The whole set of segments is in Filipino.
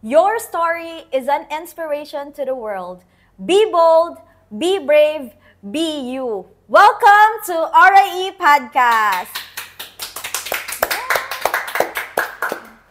Your story is an inspiration to the world. Be bold, be brave, be you. Welcome to RIE Podcast.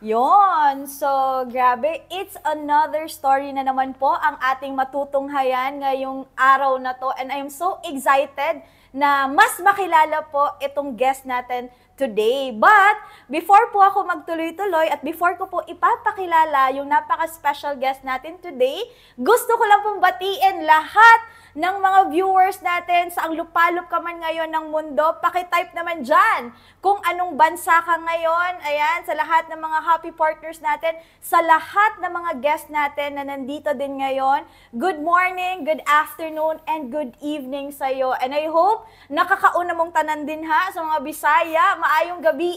Yon. So, grabe. It's another story na naman po ang ating matutunghayan ngayong araw na to. And I am so excited na mas makilala po itong guest natin today. But, before po ako magtuloy-tuloy at before ko po ipapakilala yung napaka-special guest natin today, gusto ko lang pong batiin lahat ng mga viewers natin sa ang lupalop ka man ngayon ng mundo. Pakitype naman dyan kung anong bansa ka ngayon. Ayan, sa lahat ng mga happy partners natin, sa lahat ng mga guests natin na nandito din ngayon. Good morning, good afternoon, and good evening sa'yo. And I hope nakakauna mong tanan din ha sa mga Bisaya. Maayong gabi,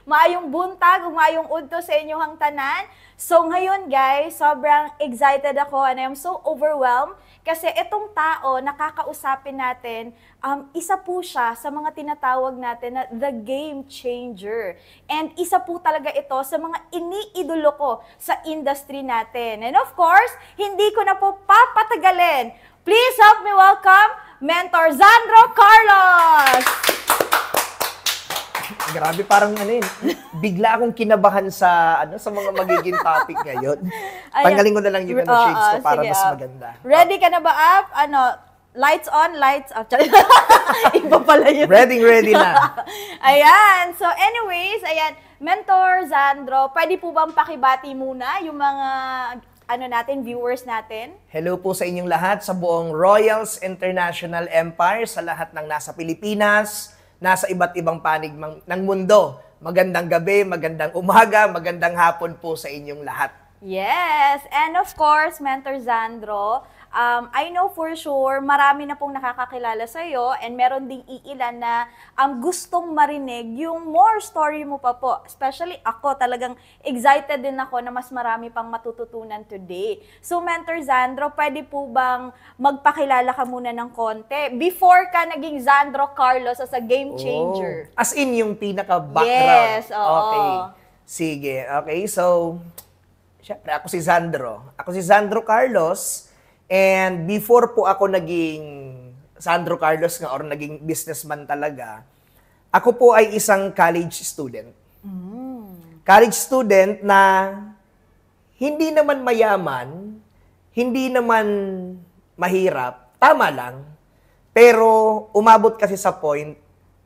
maayong buntag, maayong udto sa inyong tanan. So ngayon guys, sobrang excited ako and I am so overwhelmed kasi itong tao nakakausapin natin, isa po siya sa mga tinatawag natin na the game changer. And isa po talaga ito sa mga iniidolo ko sa industry natin. And of course, hindi ko na po papatagalin. Please help me welcome Mentor Zandro Carlos! Grabe, parang bigla akong kinabahan sa sa mga magiging topic ngayon. Tanggalin ko na lang yung shades ko para sige, mas maganda. Ready ka na ba, Ap? Lights on, lights off. Iba pala yun. Ready na. Ayan. So anyways, ayan. Mentor Zandro, pwede po bang pakibati muna yung mga natin, viewers natin? Hello po sa inyong lahat sa buong Royals International Empire, sa lahat ng nasa Pilipinas, nasa iba't ibang panig ng mundo. Magandang gabi, magandang umaga, magandang hapon po sa inyong lahat. Yes, and of course, Mentor Zandro, I know for sure, marami na pong nakakakilala sa'yo and meron ding iilan na gustong marinig yung more story mo pa po. Especially ako, talagang excited din ako na mas marami pang matututunan today. So, Mentor Zandro, pwede po bang magpakilala ka muna ng konti before ka naging Zandro Carlos as a game changer? As in yung pinaka-background? Yes, oo. Okay. Sige, okay. So, syempre, ako si Zandro. Ako si Zandro Carlos. And before po ako naging Zandro Carlos nga or naging businessman talaga, ako po ay isang college student. College student na hindi naman mayaman, hindi naman mahirap, tama lang, pero umabot kasi sa point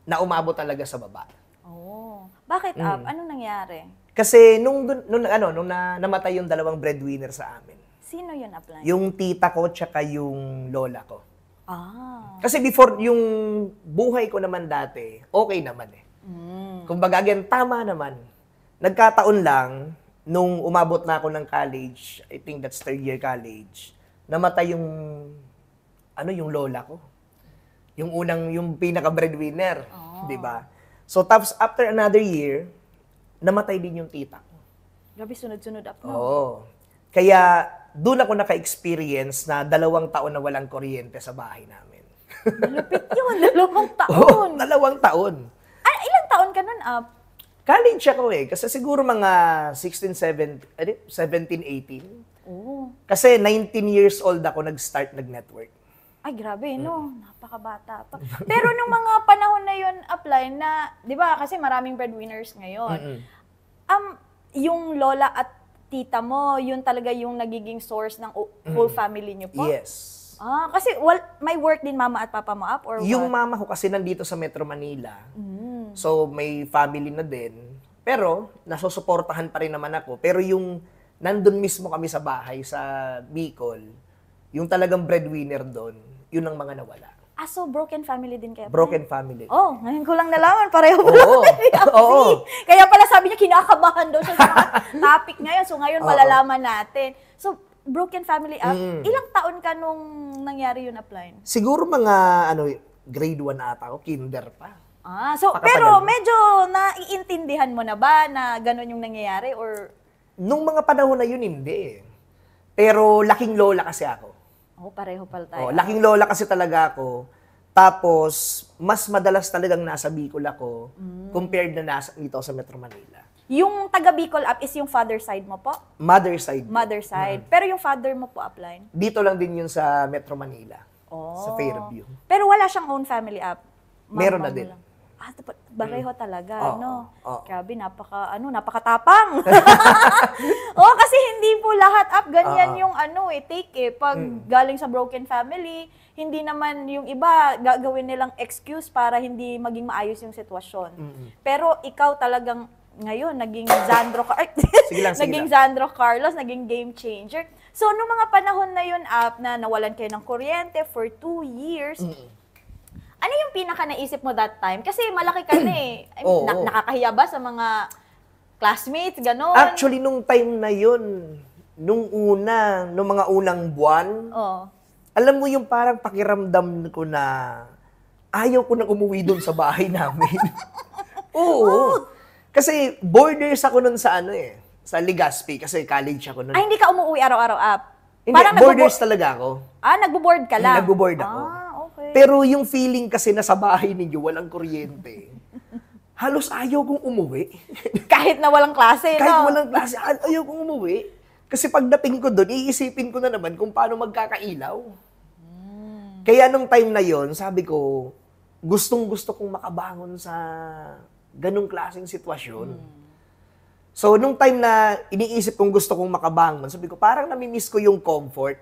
na umabot talaga sa baba. Oh. Bakit, Ap? Anong nangyari? Kasi nung namatay yung dalawang breadwinner sa amin. Sino yun, Upline? Yung tita ko tsaka yung lola ko. Ah. Kasi before, yung buhay ko naman dati, okay naman eh. Kumbaga, again, tama naman. Nagkataon lang, nung umabot na ako ng college, I think that's third year college, namatay yung lola ko. Yung pinaka-breadwinner. Oh. Diba? So, tapos after another year, namatay din yung tita ko. Grabe, sunod-sunod up, no? Oo. Kaya, doon ako naka-experience na 2 taon na walang kuryente sa bahay namin. Malupit yun, 2 taon. Oo, 2 taon. Ilang taon ka nun, Up? College ako eh. Kasi siguro mga 17, 18. Oo. Kasi 19 years old ako nag-start nag-network. Ay, grabe, no? Napakabata pa. Pero nung mga panahon na yun, Upline, na, di ba, kasi maraming breadwinners ngayon. Yung lola at tita mo, yun talaga yung nagiging source ng whole family niyo po? Yes. Kasi may work din mama at papa mo, Up, or Yung what? mama ko kasi nandito sa Metro Manila. So, may family na din. Pero, nasusuportahan pa rin naman ako. Pero yung nandun mismo kami sa bahay, sa Bicol, yung talagang breadwinner doon, yun ang mga nawala. So broken family din kayo? Broken family. Oh, ngayon ko lang nalaman. Pareho pala Oo. Oo. Kaya pala sabi niya, kinakabahan daw siya sa mga topic ngayon. So ngayon, malalaman natin. So, broken family up. Ilang taon ka nung nangyari yun, Upline? Siguro mga, grade 1 ata ako, kinder pa. So, Pakatagal pero mo. medyo naiintindihan mo na ba na gano'n yung nangyayari? Or Nung mga panahon na yun, hindi. Pero laking lola kasi ako. pareho pala tayo. Laking lola kasi talaga ako. Tapos, mas madalas talagang nasa Bicol ako compared na nasa dito sa Metro Manila. Yung taga Bicol Up is yung father side mo po? Mother side. Mother side. Pero yung father mo po upline? Dito lang din yun sa Metro Manila. Sa Oh. Fairview. Pero wala siyang own family up? Meron na Mama mo din. lang. Bareho talaga, Oo, no? oo. Grabe, napakatapang. Oo, kasi hindi po lahat up, ganyan yung take Pag galing sa broken family, hindi naman yung iba gagawin nilang excuse para hindi maging maayos yung sitwasyon. Pero ikaw talagang ngayon, naging naging Zandro Carlos, naging game changer. So, nung mga panahon na yun, na nawalan kayo ng kuryente for 2 years, ano yung pinaka naisip mo that time? Kasi malaki ka na eh. I mean, nakakahiya ba sa mga classmates, gano'n? Actually, nung time na yun, nung mga unang buwan, alam mo yung parang pakiramdam ko na ayaw ko nang umuwi doon sa bahay namin. Oo. Kasi borders ako nun sa sa Legazpi, kasi college ako nun. Ay, hindi ka umuwi araw-araw up? Hindi, borders talaga ako. Nagbo-board ka lang? Nagbo-board ako. Okay. Pero yung feeling kasi na sa bahay ninyo walang kuryente, halos ayaw kong umuwi. Kahit na walang klase, Kahit no? walang klase, ayaw kong umuwi. Kasi pagdating ko doon, iisipin ko na naman kung paano magkakailaw. Kaya nung time na yon, sabi ko, gustong-gusto kong makabangon sa ganung klaseng sitwasyon. So, nung time na iniisip kong gusto kong makabangon, sabi ko, parang namimiss ko yung comfort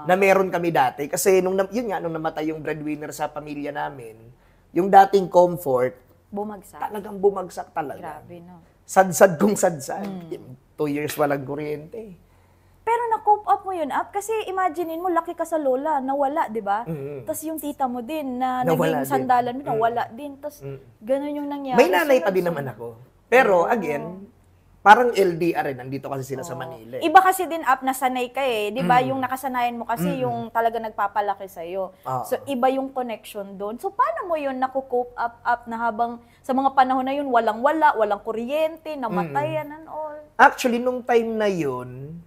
na meron kami dati. Kasi nung namatay yung breadwinner sa pamilya namin, yung dating comfort, talagang bumagsak talaga. Grabe, no? Sad-sad kong sad-sad. 2 years walang kuryente. Pero na-cope up mo yun up kasi imaginein mo, laki ka sa lola, nawala, di ba? Tapos yung tita mo din, na Nawala naging sandalan mo, nawala din. Tapos ganun yung nangyari. May nanay pa din naman ako. Pero again, parang LDR rin, nandito kasi sila sa Manila. Iba kasi din up, nasanay ka eh. Di ba? Yung nakasanayan mo kasi yung talaga nagpapalaki sa'yo. So iba yung connection doon. So paano mo yun naku-cope up na habang sa mga panahon na yun, walang kuryente, namatayan and all? Actually, nung time na yun,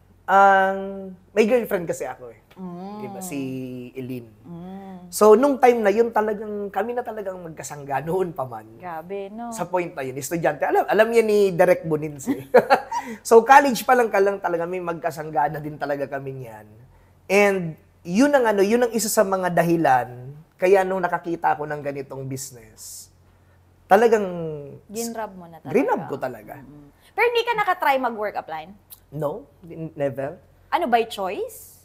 may girlfriend kasi ako eh. Diba? Si Eileen. So, nung time na yun, kami na talagang magkasangga noon pa man. Grabe, no? Sa point na yun, estudyante. Alam yan ni Derek Bonins eh. So, college pa lang talaga may magkasangga na din talaga kami niyan. And, yun ang isa sa mga dahilan, kaya nung nakakita ako ng ganitong business, talagang Ginrab mo na talaga. Grinab ko talaga. Pero hindi ka nakatry mag-work upline? No, never. Ano, by choice?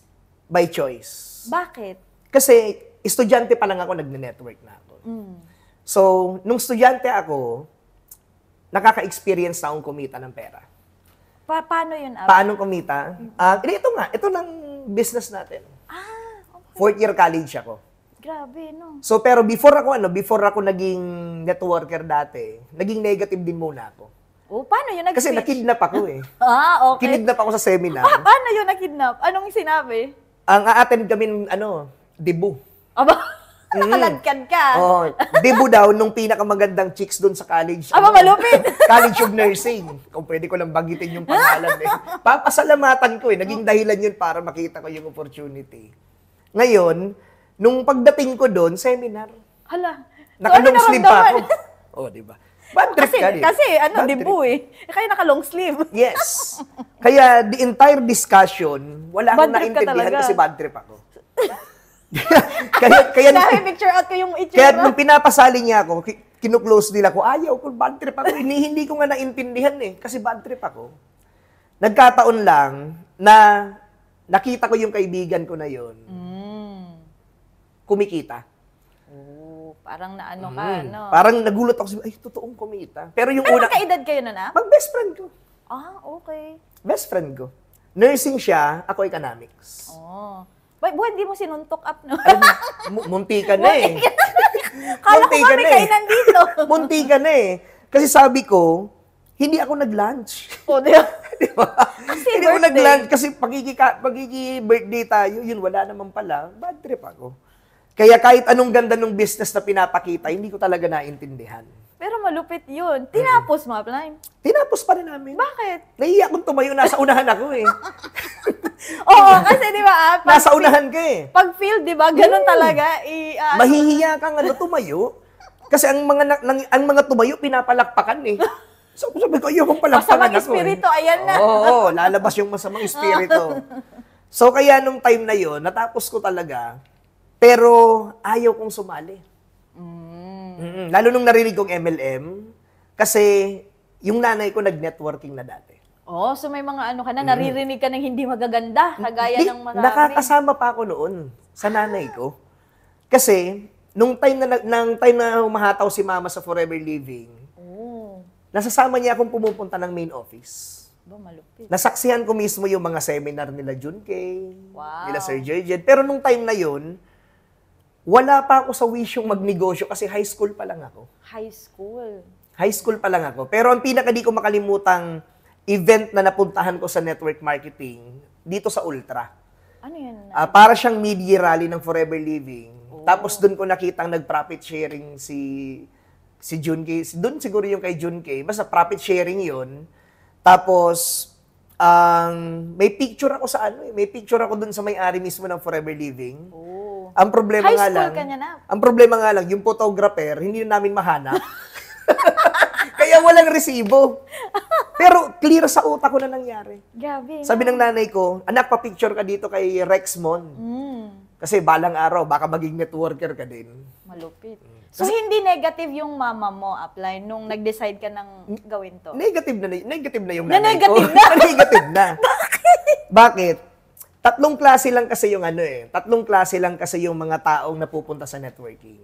By choice. Bakit? Kasi estudyante pa lang ako, nagne-network na ako. So, nung estudyante ako, nakaka-experience na akong kumita ng pera. Paano yun, Ab? Paano kumita? Ito lang business natin. Okay. 4th year college ako. Grabe, no? So, pero before ako naging networker dati, naging negative din muna ako. Paano yun nag-switch? Kasi nakidnap ako eh. Okay. Kinidnap ako sa seminar. Paano yun nakidnap? Anong sinabi? Ang a-attend kami, debut. Aba, nakaladkad ka. Oh, debut daw nung pinakamagandang chicks doon sa college. Malupit. College of Nursing. Kung pwede ko lang banggitin yung pangalan eh. Papasalamatan ko eh. Naging dahilan yun para makita ko yung opportunity. Ngayon, nung pagdating ko doon, seminar. Hala. Naka-long sleeve pa ako. Oh, di ba? Bad trip ka din. Kasi Bad debut eh. Kaya naka-long sleeve. Yes. Kaya the entire discussion, wala akong Bad trip ka naintindihan talaga. kasi bad trip ako. kaya Dahil picture out ko yung itsura. Kaya nung pinapasali niya ako, kinuklose nila ko, ayaw ko, bad trip ako. Hindi ko nga naintindihan eh, kasi bad trip ako. Nagkataon lang na nakita ko yung kaibigan ko na yon, kumikita. Parang naano ka, no? Parang nagulat ako, ay, totoong kumita. Pero yung Ano kaedad kayo na na? Mag-best friend ko. Okay. Best friend ko. Nursing siya, ako economics. Buwan, di mo sinuntok up, no? Munti ka na eh. Kala ko kami kainan dito. Munti ka na eh. Kasi sabi ko, hindi ako nag-lunch. Di ba? Diba? Kasi hindi ako birthday. nag-lunch kasi pagigi-birthday tayo, yun, wala naman pala. Bad trip ako. Kaya kahit anong ganda ng business na pinapakita, hindi ko talaga naintindihan. Pero malupit yun. Tinapos mo, Upline. Tinapos pa rin namin. Bakit? Nahiya akong tumayo, nasa unahan ako eh. Kasi di ba, Nasa unahan ka eh. pag field, di ba, ganun talaga. Mahihiya kang tumayo. Kasi ang mga tumayo, pinapalakpakan eh. So, sabi ko, ayokong palampagan Masamang ako. espiritu, ayan na. Oo, lalabas yung masamang espiritu. So, kaya nung time na yon natapos ko talaga, pero ayaw kong sumali. Lalo nung narinig kong MLM, kasi yung nanay ko nag-networking na dati. Oh, so may mga ano ka na, naririnig ka ng hindi magaganda, kagaya ng marami. Nakakasama pa ako noon sa nanay ko. Kasi, nung time na humahataw si mama sa Forever Living, nasasama niya akong pumupunta ng main office. Ba, malupit. Nasaksihan ko mismo yung mga seminar nila Jun Kay, Wow. nila Sir Jed. Pero nung time na yun, wala pa ako sa wish yung magnegosyo kasi high school pa lang ako. High school. High school pa lang ako. Pero ang pinaka di ko makalimutang event na napuntahan ko sa network marketing, dito sa Ultra. Ano yun? Para siyang mid-year rally ng Forever Living. Tapos doon ko nakitang nag-profit sharing si Jun Kay. Doon siguro yung kay Jun Kay. Basta profit sharing yun. Tapos, may picture ako sa may picture ako doon sa may-ari mismo ng Forever Living. Oh. Ang problema High nga school lang, ka niya na? ang problema nga lang, yung photographer, hindi na namin mahanap. Kaya walang resibo. Pero clear sa utak ko na nangyari. Grabe. Sabi ng nanay ko, anak, pa-picture ka dito kay Rexmond. Kasi balang araw, baka maging networker ka din. Malupit. So, hindi negative yung mama mo, upline, nung nag-decide ka ng gawin to? Negative na yung Na nanay negative ko. na? Negative na. Bakit? Tatlong klase lang kasi yung mga taong napupunta sa networking.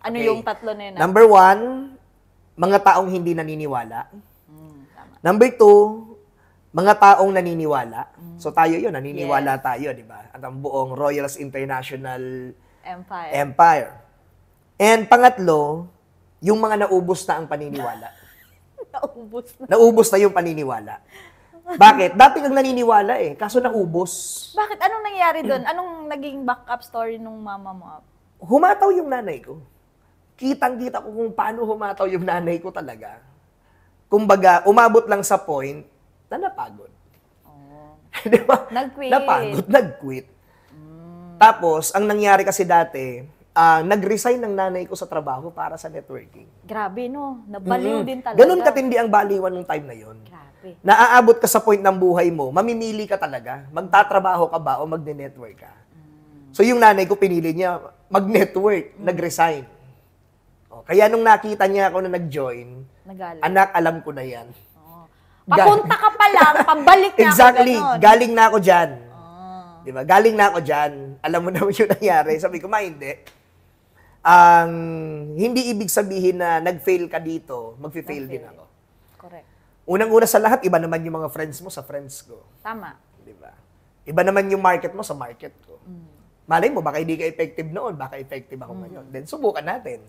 Ano Okay. yung tatlo na yun? Number 1, mga taong hindi naniniwala. Tama. Number 2, mga taong naniniwala. So tayo yun, naniniwala tayo, di ba? At ang buong Royals International Empire. And pangatlo, yung mga naubos na ang paniniwala. Naubos na. Naubos na yung paniniwala. Bakit? Dati kang naniniwala kaso naubos. Bakit? Anong nangyari doon? Anong naging backup story nung mama mo? Humataw yung nanay ko. Kitang-kita ko kung paano humataw yung nanay ko talaga. Kumbaga, umabot lang sa point na napagod. Di ba? Nag-quit. Napagod, nag-quit. Tapos, ang nangyari kasi dati, nag-resign ng nanay ko sa trabaho para sa networking. Grabe, no? Nabaliw din talaga. Ganun katindi ang baliwan ng time na yon. Grabe. Naaabot ka sa point ng buhay mo, mamimili ka talaga. Magtatrabaho ka ba o magne-network ka? So yung nanay ko, pinili niya mag-network, nag-resign. Kaya nung nakita niya ako na nag-join, Nagalit. anak, alam ko na yan. Papunta ka pa lang, pabalik na Exactly. ako ganon. Galing na ako dyan. Diba? Galing na ako dyan. Alam mo naman yung nangyari. Sabi ko, hindi. Hindi ibig sabihin na nag-fail ka dito, mag-fail din ako. Correct. Unang-una sa lahat, iba naman yung mga friends mo sa friends ko. Tama. Diba? Iba naman yung market mo sa market ko. Malay mo, baka hindi ka effective noon, baka effective ako ngayon. Then, subukan natin.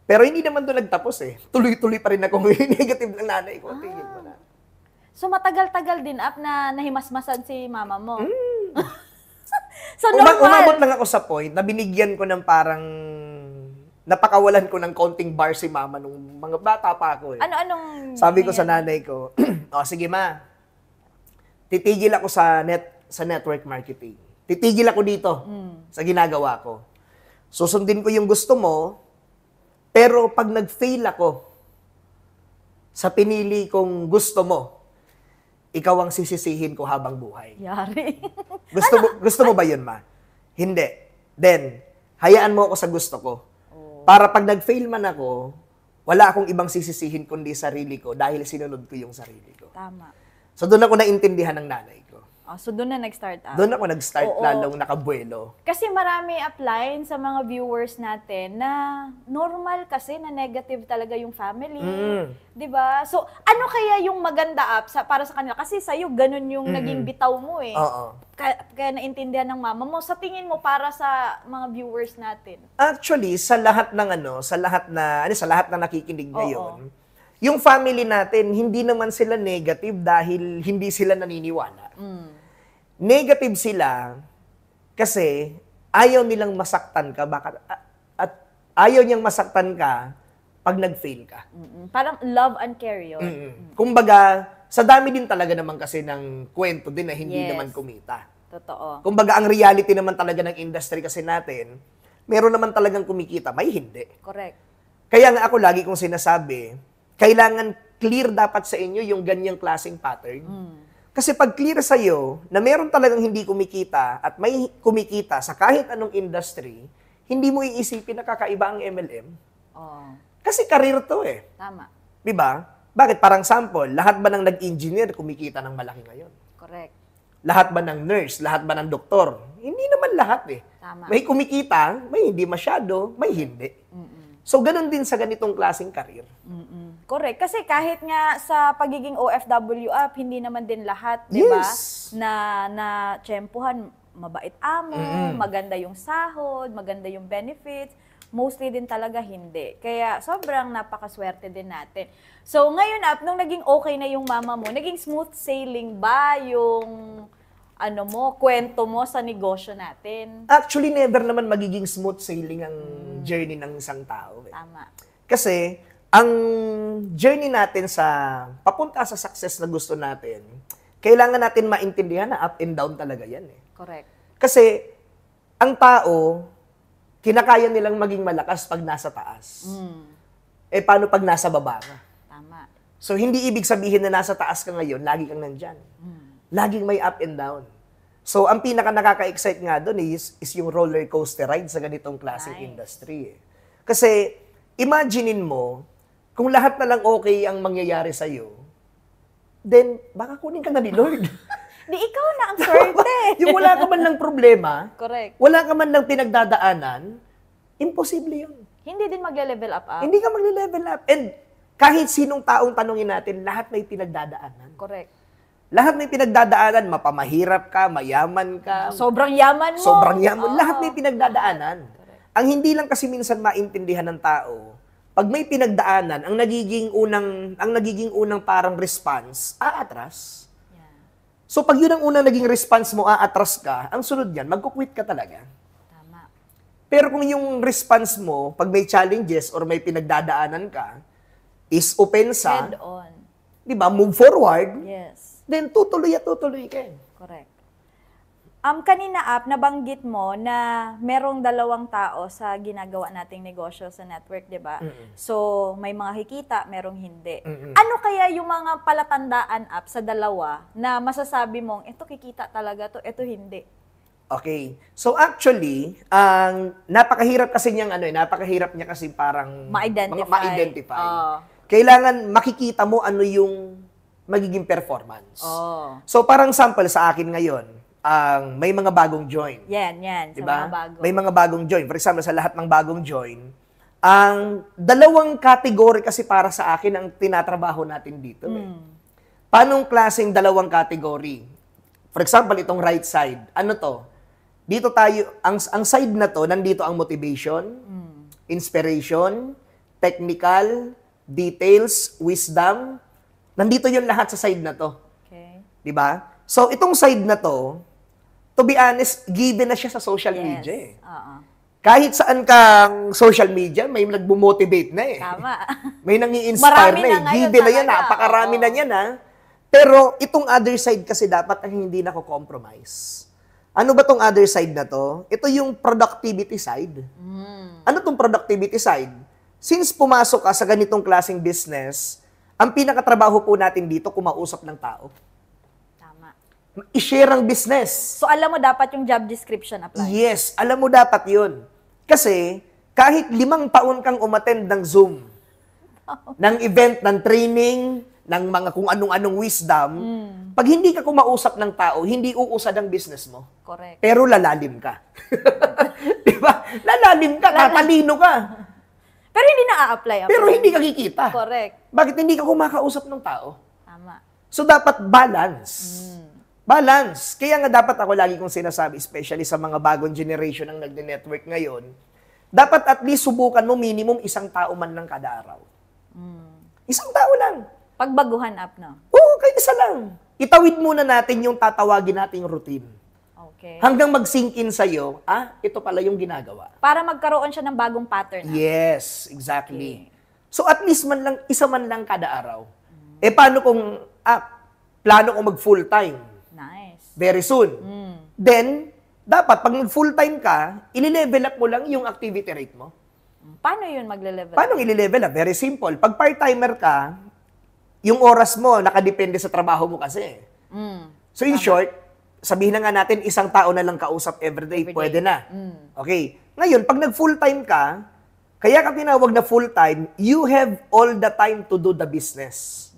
Pero hindi naman doon nagtapos Tuloy-tuloy pa rin ako negative ng nanay ko. Tingin mo na. So, matagal-tagal din up na nahimasmasan si mama mo. So, normal. Umabot lang ako sa point na binigyan ko ng parang napakawalan ko ng konting bar si mama nung mga bata pa ako Ano-anong... Sabi ko sa nanay ko, sige ma, titigil ako sa network marketing. Titigil ako dito sa ginagawa ko. Susundin ko yung gusto mo, pero pag nag-fail ako sa pinili kong gusto mo, ikaw ang sisisihin ko habang buhay. Yari. Gusto mo ba yun, ma? Hindi. Then, hayaan mo ako sa gusto ko. Para pag nag-fail man ako, wala akong ibang sisisihin kundi sarili ko dahil sinunod ko yung sarili ko. Tama. So, doon ako naintindihan ng nanay ko. So, doon na nag-start up. Doon ako nag-start Oo. lalong nakabuelo. Kasi marami upline sa mga viewers natin na normal kasi na negative talaga yung family. 'Di ba? So, ano kaya yung maganda up para sa kanila? Kasi sa'yo, ganun yung naging bitaw mo Oo. Kaya naintindihan ng mama mo. Sa tingin mo, para sa mga viewers natin? Actually, sa lahat na nakikinig ngayon, yung family natin, hindi naman sila negative dahil hindi sila naniniwala. Negative sila kasi ayaw nilang masaktan ka at ayaw niyang masaktan ka pag nag-fail ka. Parang love and care yun. Kumbaga, sa dami din talaga naman kasi ng kwento din na hindi Yes. naman kumita. Totoo. Kumbaga, ang reality naman talaga ng industry kasi natin, meron naman talagang kumikita, may hindi. Correct. Kaya nga ako lagi kong sinasabi, kailangan clear dapat sa inyo yung ganyang klaseng pattern. Kasi pag clear sa'yo na meron talagang hindi kumikita at may kumikita sa kahit anong industry, hindi mo iisipin na kakaiba ang MLM. Oh, Kasi career to eh. tama. Di ba? Bakit? Parang sample, lahat ba ng nag-engineer kumikita ng malaki ngayon? Correct. Lahat ba ng nurse? Lahat ba ng doktor? Hindi naman lahat eh. Tama. May kumikita, may hindi masyado, may hindi. So, ganun din sa ganitong klaseng career. Correct. Kasi kahit nga sa pagiging OFW app, hindi naman din lahat, di ba? Yes. Na tsempuhan, mabait amo, maganda yung sahod, maganda yung benefits. Mostly din talaga hindi. Kaya sobrang napakaswerte din natin. So ngayon app, nung naging okay na yung mama mo, naging smooth sailing ba yung kwento mo sa negosyo natin? Actually, never naman magiging smooth sailing ang journey ng isang tao. Eh. Tama. Kasi, ang journey natin sa papunta sa success na gusto natin, kailangan natin maintindihan na up and down talaga yan. Eh. Correct. Kasi, ang tao, kinakaya nilang maging malakas pag nasa taas. Eh, paano pag nasa baba ka? Tama. So, hindi ibig sabihin na nasa taas ka ngayon, lagi kang nandyan. Laging may up and down. So, ang pinaka nakaka-excite nga doon is yung roller coaster ride sa ganitong klaseng Nice. industry. Eh. Kasi, imaginein mo, kung lahat na lang okay ang mangyayari sa'yo, then, baka kunin ka na ni Lord. Di ikaw na ang swerte. Yung wala ka man lang problema, Correct. wala ka man lang pinagdadaanan, imposible yun. Hindi din magle-level up. Hindi ka magle-level up. And kahit sinong taong tanungin natin, lahat may pinagdadaanan. Correct. Lahat may pinagdadaanan, mapamahirap ka, mayaman ka, Sobrang yaman mo. sobrang yaman, Oo. lahat may pinagdadaanan. Ang hindi lang kasi minsan maintindihan ng tao, pag may pinagdaanan, ang nagiging unang parang response, aatras. Yeah. So pag yun ang unang naging response mo, aatras ka, ang sunod yan, magkukwit ka talaga. Tama. Pero kung yung response mo, pag may challenges or may pinagdadaanan ka, is opensa, Head on. di ba, move forward, Yes. then tutuloy at tutuloy ka. Correct. Kanina app, nabanggit mo na merong dalawang tao sa ginagawa nating negosyo sa network, di ba? So, may mga kikita, merong hindi. Ano kaya yung mga palatandaan app sa dalawa na masasabi mong, ito kikita talaga to, ito hindi? Okay. So actually, ang napakahirap kasi napakahirap niya kasi parang Ma-identify. ma-identify. Oo. Kailangan makikita mo ano yung magiging performance. Oh. So parang sample sa akin ngayon, may mga bagong join. Yan. Sa Diba? mga bago. May mga bagong join. For example, sa lahat ng bagong join, ang dalawang category kasi para sa akin ang tinatrabaho natin dito. Paanong klaseng dalawang category? For example, itong right side. Ano to? Dito tayo, ang side na to, nandito ang motivation, inspiration, technical, details, wisdom. Nandito yung lahat sa side na to. Okay. Di ba? So, itong side na to be honest, given na siya sa social media eh. Oo. Kahit saan kang social media, may nagmo-motivate na eh. Tama. May nang-i-inspire Marami na eh. na ngayon Given na yan, talaga. napakarami Oo. na yan ha. Pero itong other side kasi dapat ang hindi nako-compromise. Ano ba tong other side na to? Ito yung productivity side. Ano tong productivity side? Since pumasok ka sa ganitong klaseng business, ang pinakatrabaho po natin dito, kumausap ng tao. Tama. I-share ang business. So, alam mo dapat yung job description apply. Yes, alam mo dapat yun. Kasi, kahit 5 taon kang umattend ng Zoom, ng event, ng training, ng mga kung anong-anong wisdom, pag hindi ka kumausap ng tao, hindi uusad ang business mo. Correct. Pero lalalim ka. Di ba? Lalalim ka, tatalino ka. Pero hindi na-a-apply. Pero hindi ka kikita. Correct. Bakit hindi ka kumakausap ng tao? Tama. So, dapat balance. Balance. Kaya nga dapat ako lagi kong sinasabi, especially sa mga bagong generation ang nagne-network ngayon, dapat at least subukan mo minimum 1 tao man lang kada araw. 1 tao lang. Pagbaguhan up, no? Oo, kahit isa lang. Itawid muna natin yung tatawagin nating routine. Okay. Hanggang mag-sink in sa'yo, ito pala yung ginagawa. Para magkaroon siya ng bagong pattern. Yes, exactly. So at least man lang, isa man lang kada araw. Eh paano kung, plano kong mag-full-time? Nice. Very soon. Then, dapat pag mag-full-time ka, ili-level up mo lang yung activity rate mo. Paano yun magle-level? Paano i-level up? Very simple. Pag part-timer ka, yung oras mo nakadepende sa trabaho mo kasi. So in short, sabihin na nga natin, isang tao na lang kausap everyday, pwede na. Okay. Ngayon, pag nag-full-time ka, kaya ka tinawag na full-time, you have all the time to do the business.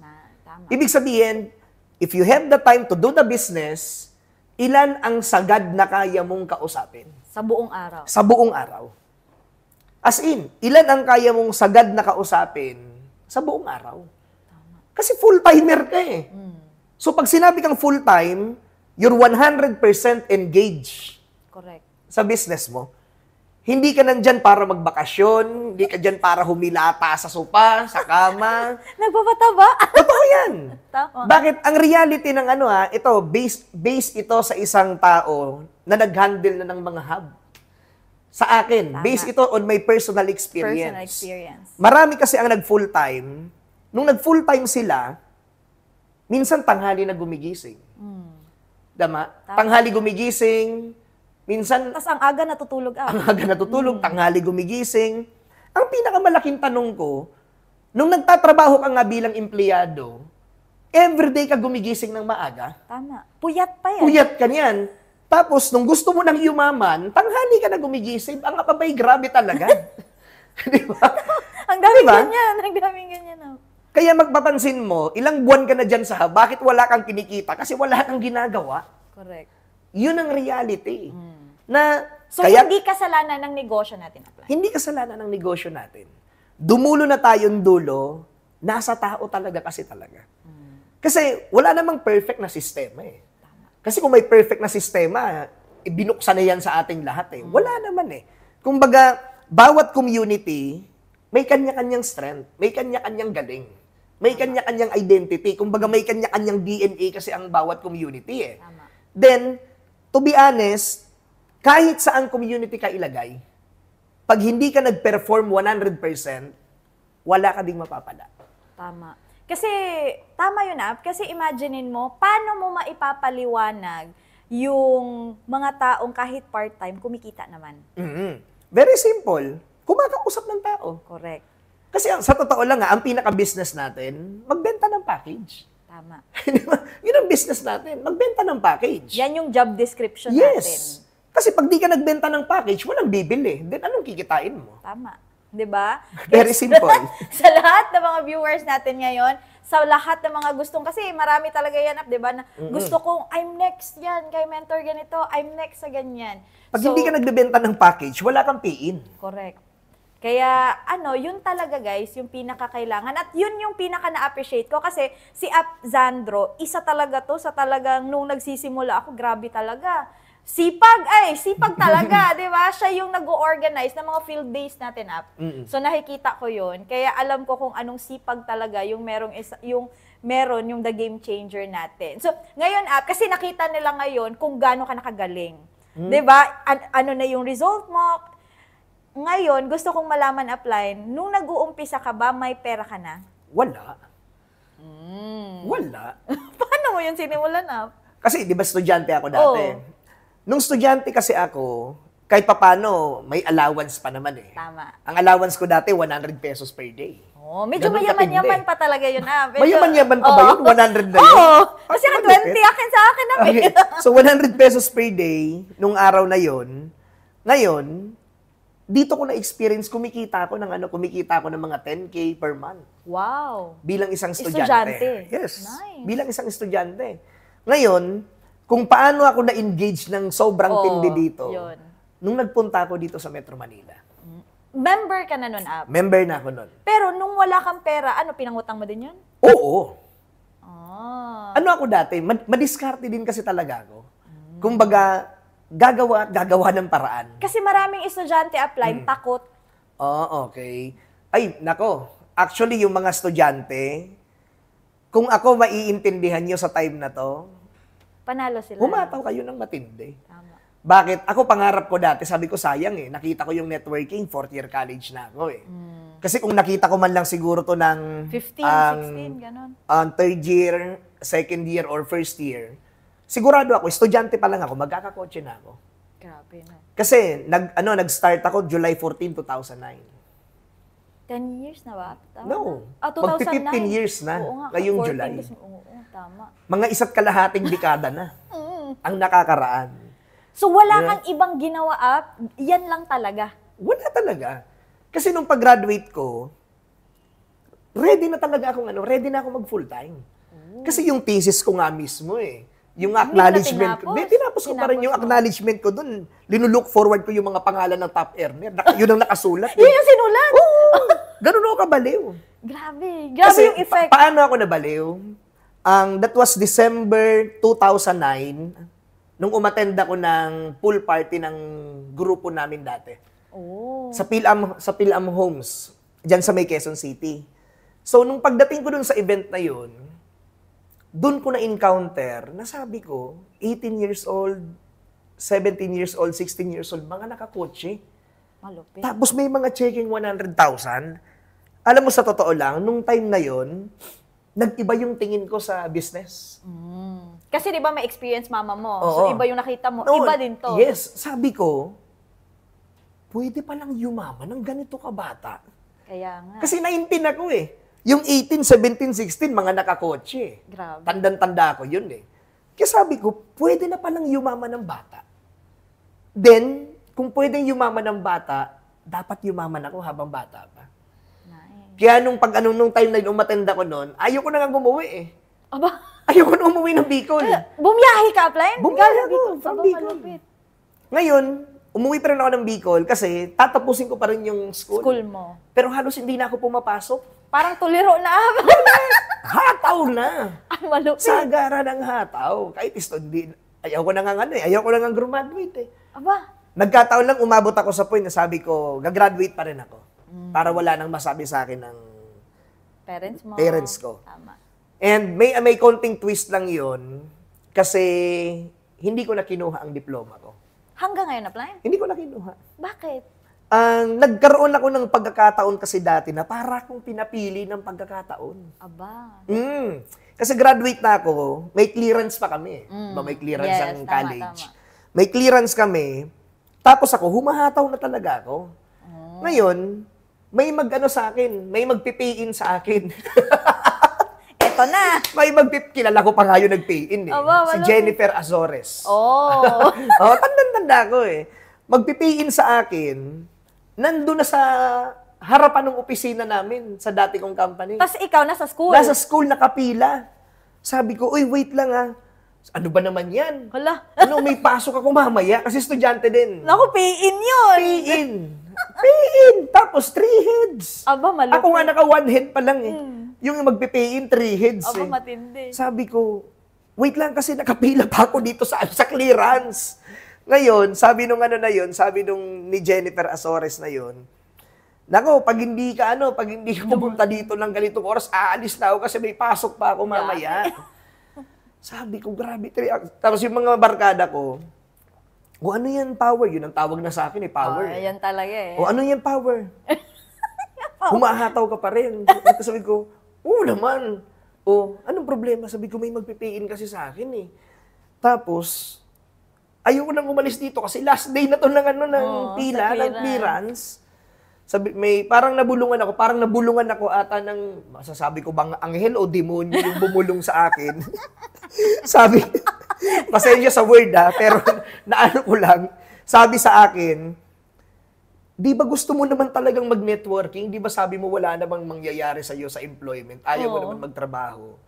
Tama. Ibig sabihin, if you have the time to do the business, ilan ang sagad na kaya mong kausapin? Sa buong araw. Sa buong araw. As in, ilan ang kaya mong sagad na kausapin sa buong araw? Kasi full-timer ka eh. So pag sinabi kang full-time, you're 100% engaged Correct. sa business mo. Hindi ka nandyan para magbakasyon, hindi ka dyan para humilata sa sopa, sa kama. Nagpapataba? Totoo yan. Tama. Bakit? Ang reality ng ito, based ito sa isang tao na nag-handle na ng mga hub. Sa akin, Tama. based ito on my personal experience. Personal experience. Marami kasi ang nag-full-time. Nung nag-full-time sila, minsan tanghali na gumigising. Tama? Tanghali gumigising, minsan Tapos ang aga natutulog ang aga natutulog, tanghali gumigising. Ang pinakamalaking tanong ko, nung nagtatrabaho ka nga bilang empleyado, everyday ka gumigising ng maaga, Tama. Puyat pa yan. puyat ka niyan. Tapos, nung gusto mo nang yumaman, tanghali ka na gumigising, ang abay, grabe talaga. Di ba? Ang daming Diba? ganyan. Ang daming ganyan. Kaya magpapansin mo, ilang buwan ka na dyan sa hub, bakit wala kang kinikita? Kasi wala kang ginagawa. Correct. Yun ang reality. Na, So, kaya, hindi kasalanan ng negosyo natin. hindi kasalanan ng negosyo natin. Dumulo na tayong dulo, nasa tao talaga kasi talaga. Kasi wala namang perfect na sistema eh. Kasi kung may perfect na sistema, binuksan na yan sa ating lahat eh. Wala naman eh. Kumbaga, bawat community, may kanya-kanyang strength, may kanya-kanyang galing, may kanya-kanyang identity. Kumbaga, may kanya-kanyang DNA kasi ang bawat community eh. Tama. Then, to be honest, kahit saan community ka ilagay, pag hindi ka nag-perform 100%, wala ka ding mapapala. Tama. Kasi, tama yun, Kasi imaginein mo, paano mo maipapaliwanag yung mga taong kahit part-time, kumikita naman. Very simple. Kumakausap ng tao. Correct. Kasi sa totoo lang ang pinaka-business natin, magbenta ng package. Tama. Di ba? Yun ang business natin, magbenta ng package. Yan yung job description natin. Yes. Kasi pag di ka nagbenta ng package, walang bibili. Then anong kikitain mo? Tama. 'Di ba? Very simple. Sa lahat ng mga viewers natin ngayon, sa lahat ng mga gustong, kasi marami talaga yan, 'di ba? Na gusto kong, I'm next yan, kay mentor ganito, I'm next sa ganyan. Pag hindi ka nagbebenta ng package, wala kang pay-in. Correct. Kaya, yun talaga guys, yung pinakakailangan. At yun yung pinaka na-appreciate ko kasi si Zandro, isa talaga to sa talagang nung nagsisimula ako, grabe talaga. Sipag talaga, di ba? Siya yung nag-organize ng mga field days natin, So nakikita ko yun. Kaya alam ko kung anong sipag talaga yung meron yung the game changer natin. So ngayon, kasi nakita nila ngayon kung gaano ka nakagaling. Di ba? Ano na yung result mo? Ngayon, gusto kong malaman, upline, nung nag-uumpisa ka ba, may pera ka na? Wala. Wala. Paano mo yun sinimulan, Kasi di ba estudyante ako dati? Nung estudyante kasi ako, kahit papano, may allowance pa naman eh. Tama. Ang allowance ko dati, 100 pesos per day. Medyo Ganun mayaman-yaman katindi. pa talaga yun, Mayaman-yaman pa ba yun? 100 na yun? Oo. Kasi 20 akin sa akin, Okay. So, 100 pesos per day, nung araw na yon. Ngayon, dito ko na-experience, kumikita ako ng mga 10K per month. Wow. Bilang isang Estudyante. estudyante. Yes. Nice. Bilang isang estudyante. Ngayon, kung paano ako na-engage ng sobrang tindi dito, yun. nung nagpunta ako dito sa Metro Manila. Member ka na nun, Member na ako nun. Pero nung wala kang pera, pinangutang mo din yun? Oo. Ah. Ano ako dati, madiskarte din kasi talaga ako. Kumbaga, gagawa ng paraan. Kasi maraming estudyante apply, takot. Okay. Ay, nako. Actually, yung mga estudyante, kung ako maiintindihan nyo sa time na to, Panalo sila. humataw kayo ng matindi. Tama. Bakit? Ako pangarap ko dati, sabi ko sayang nakita ko yung networking, 4th year college na ako Kasi kung nakita ko man lang siguro to ng 15, 16, ganun. 3rd year, 2nd year, or 1st year, sigurado ako, estudyante pa lang ako, magkakakotse na ako. Grabe na. Kasi nag-start ako July 14, 2009. 10 years na ba? Tama No. na? 2009. Magpi-15 years na, Oo nga, ngayong 14 July. Oo, tama. Mga isa't kalahating dekada na ang nakakaraan. So wala Yeah. kang ibang ginawa yan lang talaga. Wala talaga. Kasi nung pag-graduate ko, ready na ako mag full-time. Kasi yung thesis ko nga mismo yung acknowledgement ko. tinapos? Tinapos ko pa rin yung Tinapos mo? acknowledgement ko dun. Linulook forward ko yung mga pangalan ng top earner. Yun ang nakasulat. Yun yung sinulat! Oo! Ganun ako kabaliw. Grabe Kasi yung effect. paano ako nabaliw? That was December 2009, nung umattend ako ng pool party ng grupo namin dati. Oh. Sa Phil-Am Homes, dyan sa may Quezon City. So, nung pagdating ko dun sa event na yun, dun ko na-encounter, nasabi ko, 18 years old, 17 years old, 16 years old, mga nakakotse. Malupit. Tapos may mga checking 100,000. Alam mo, sa totoo lang, nung time na yon, nag-iba yung tingin ko sa business. Kasi di ba may experience mama mo? Oo. So iba yung nakita mo. No, Iba din to. Yes, sabi ko, pwede palang yumaman ng ganito kabata. Kaya nga. Kasi 19 ako Yung 18, 17, 16, mga nakakotse. Grabe. Tandang-tanda ko yun Kaya sabi ko, pwede na palang yumaman ng bata. Then, kung pwedeng yumaman ng bata, dapat yumaman ako habang bata pa. Nice. Kaya nung time na umattend ako noon, ayoko na nga umuwi Aba, Ayoko na umuwi ng Bicol. bumiyahe ka, Appline? Bumiyahe Galing ako, from Aba, Bicol. malupit. Ngayon, umuwi pa rin ako ng Bicol kasi tatapusin ko pa rin yung school. School mo. Pero halos hindi na ako pumapasok. Parang tuliro na. Hataw na. Ay, malupit. Sagara ng hataw. Kahit hindi, ayaw ko na nga ayaw ko na nga graduate Aba, Nagkataon lang, umabot ako sa point na sabi ko, gagraduate pa rin ako. Para wala nang masabi sa akin ng parents ko. Tama. And may konting twist lang yon kasi hindi ko na kinuha ang diploma ko. Hanggang ngayon, Appline? Hindi ko na kinuha. Bakit? Nagkaroon ako ng pagkakataon kasi dati na para akong pinapili ng pagkakataon. Aba. Kasi graduate na ako, may clearance pa kami. May clearance Yes, ang tama, college. tama. May clearance kami. Tapos ako, humahataw na talaga ako. Ngayon, may sa akin, may magpipay-in sa akin. Eto na. Kilala ko pa nga yung nag-pay-in Aba, Si wala Jennifer Azores. Oh. Tanda ko Magpipay-in sa akin, nandun na sa harapan ng opisina namin sa dati kong company. Tapos ikaw nasa school. Nasa school nakapila. Sabi ko, uy, wait lang Ano ba naman yan? Hala. May pasok ako mamaya kasi estudyante din. Naku, pay-in yun. Pay-in. Pay-in. Tapos 3 heads. Aba, malupit. Ako nga naka 1 head pa lang Yung magpipay-in, 3 heads Aba, matindi. Sabi ko, wait lang kasi nakapila pa ako dito sa clearance. Ngayon, sabi nung ni Jennifer Azores na yun, nako, pag hindi ka pumunta dito ng ganitong oras, aalis na ako kasi may pasok pa ako mamaya. Sabi ko, grabe. Tapos yung mga barkada ko, ano yan, power? Yun ang tawag na sa akin, power. Yan talaga Ano yan, power? Humahataw ka pa rin. At sabi ko, naman. Anong problema? Sabi ko, may magpipiin kasi sa akin Tapos, ayoko nang umalis dito kasi last day na to ng pila, ng clearance. Sabi, parang nabulungan ako ata ng, masasabi ko bang anghel o demonyo yung bumulong sa akin. Sabi, pasensya sa word pero naano ko lang, sabi sa akin, di ba gusto mo naman talagang mag-networking? Di ba sabi mo wala namang mangyayari sa'yo sa employment? Ayaw mo naman magtrabaho.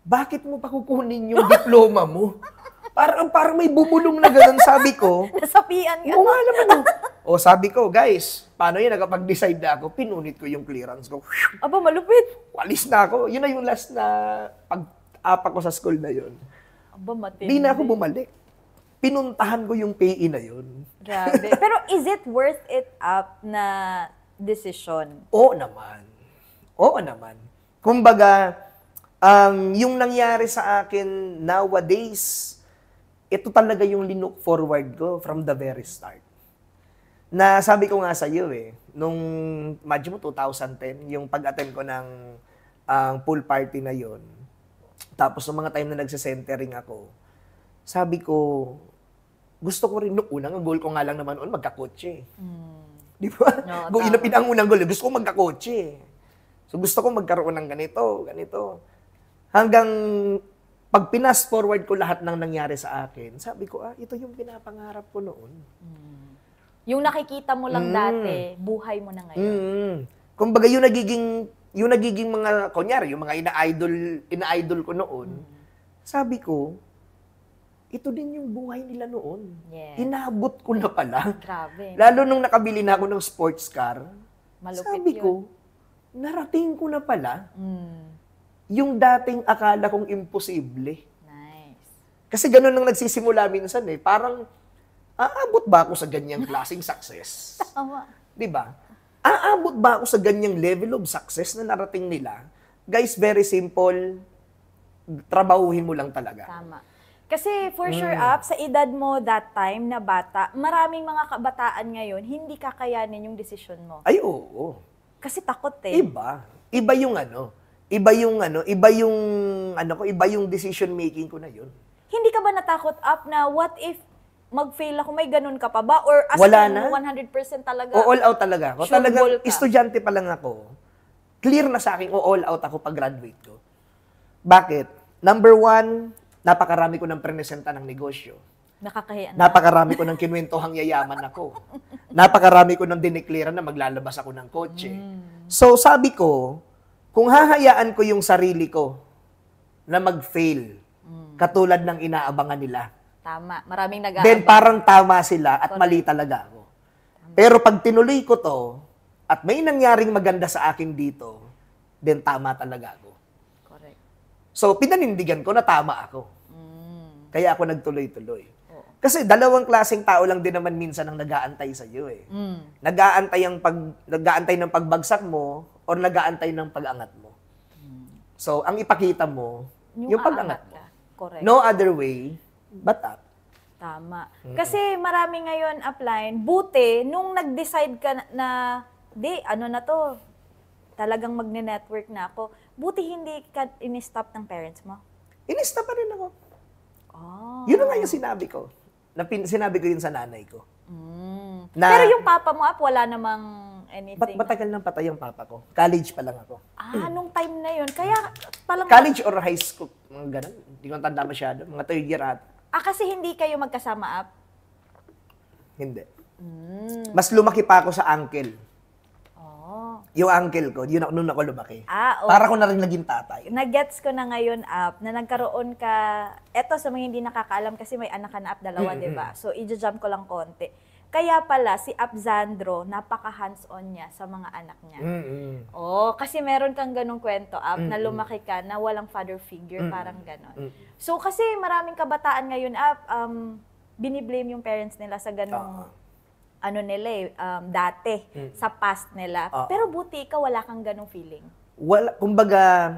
Bakit mo pa kukunin yung diploma mo? Parang may bumulong na ganun, sabi ko. Nasapian ka. Oo nga naman. Sabi ko, guys, paano yan? Nakapag-decide na ako, pinunit ko yung clearance ko. Aba, malupit. Walis na ako. Yun na yung last na pag-apa ko sa school na yun. Aba, matindi. Di na ako bumalik. Pinuntahan ko yung PE na yun. Grabe. Pero is it worth it up na decision? Oo naman. Oo naman. Kumbaga, yung nangyari sa akin nowadays, ito talaga yung linook forward ko from the very start. Na sabi ko nga sa iyo nung imagine mo 2010, yung pag-attend ko ng pool party na yon. Tapos nung mga time na nagse-centering ako, sabi ko, gusto ko rin, nung unang goal ko nga lang naman magkakotse. Di ba? Oo, Kung tama. inapin ang unang goal, gusto ko magkakotse. So gusto ko magkaroon ng ganito. Hanggang pag pinas forward ko lahat ng nangyari sa akin, sabi ko, ito yung pinapangarap ko noon. Yung nakikita mo lang dati, buhay mo na ngayon. Kumbaga yung nagiging mga, kunyari, yung mga ina-idol ko noon, sabi ko, ito din yung buhay nila noon. Yes. Inabot ko na pala. Grabe. Lalo nung nakabili na ako ng sports car, Malupit sabi yun. ko, narating ko na pala Mm. yung dating akala kong imposible. Nice. Kasi ganun nang nagsisimula minsan eh. Parang, aabot ba ako sa ganyang klaseng success? Tama. Di ba? Aabot ba ako sa ganyang level of success na narating nila? Guys, very simple. Trabahuhin mo lang talaga. Tama. Kasi for sure, sa edad mo that time na bata, maraming mga kabataan ngayon, hindi kakayanin yung desisyon mo. Ay, oo. Kasi takot eh. Iba. Iba yung decision making ko na yun. Hindi ka ba natakot up na what if mag-fail ako, may ganun ka pa ba? Or as Wala in, na. 100% talaga? O all out talaga ako. Sure Talagang ball ka. estudyante pa lang ako. Clear na sa akin, all out ako pag graduate ko. Bakit? Number one, napakarami ko ng prenesenta ng negosyo. Nakakahiya na. Napakarami ko ng kinwentohang yayaman ako. Napakarami ko ng dineklara na maglalabas ako ng kotse. So sabi ko, kung hahayaan ko yung sarili ko na mag-fail, katulad ng inaabangan nila, Tama. Maraming nag then parang tama sila at mali talaga ako. Pero pag tinuloy ko to, at may nangyaring maganda sa akin dito, then tama talaga ako. Correct. So pinanindigan ko na tama ako. Kaya ako nagtuloy-tuloy. Oo. Kasi dalawang klaseng tao lang din naman minsan ang nag-aantay sa iyo eh. Nag-aantay ng pagbagsak mo or nag-aantay ng pag-angat mo. So ang ipakita mo yung pag-angat mo. ka. Correct. No other way but up. Tama. Kasi marami ngayon upline, buti, nung nag-decide ka na, ano na to, talagang magne-network na ako, buti hindi ka in-stop ng parents mo. Inista pa rin ako. Oh. Yun na nga yung sinabi ko. Sinabi ko yun sa nanay ko. Na- Pero yung papa mo up, wala namang anything. Matagal nang patay yung papa ko. College pa lang ako. Nung time na yun. Kaya palang... College or high school, mga ganun. Hindi ko tanda masyado. Mga third year at kasi hindi kayo magkasama up? hindi. Mas lumaki pa ako sa uncle. Oh. Yung uncle ko, yun noon ako lumaki. Okay. Para ko na rin naging tatay. Nag-gets ko na ngayon up na nagkaroon ka, eto sa mga hindi nakakaalam kasi may anak ka na up, dalawa, di ba? So, i-jump ko lang konti. Kaya pala, si Apzandro, napaka-hands-on niya sa mga anak niya. Oh, kasi meron kang ganung kwento up na lumaki ka na walang father figure, parang ganon. So, kasi maraming kabataan ngayon up, biniblame yung parents nila sa ganung dati, sa past nila. Pero buti ikaw, wala kang ganung feeling. Kumbaga,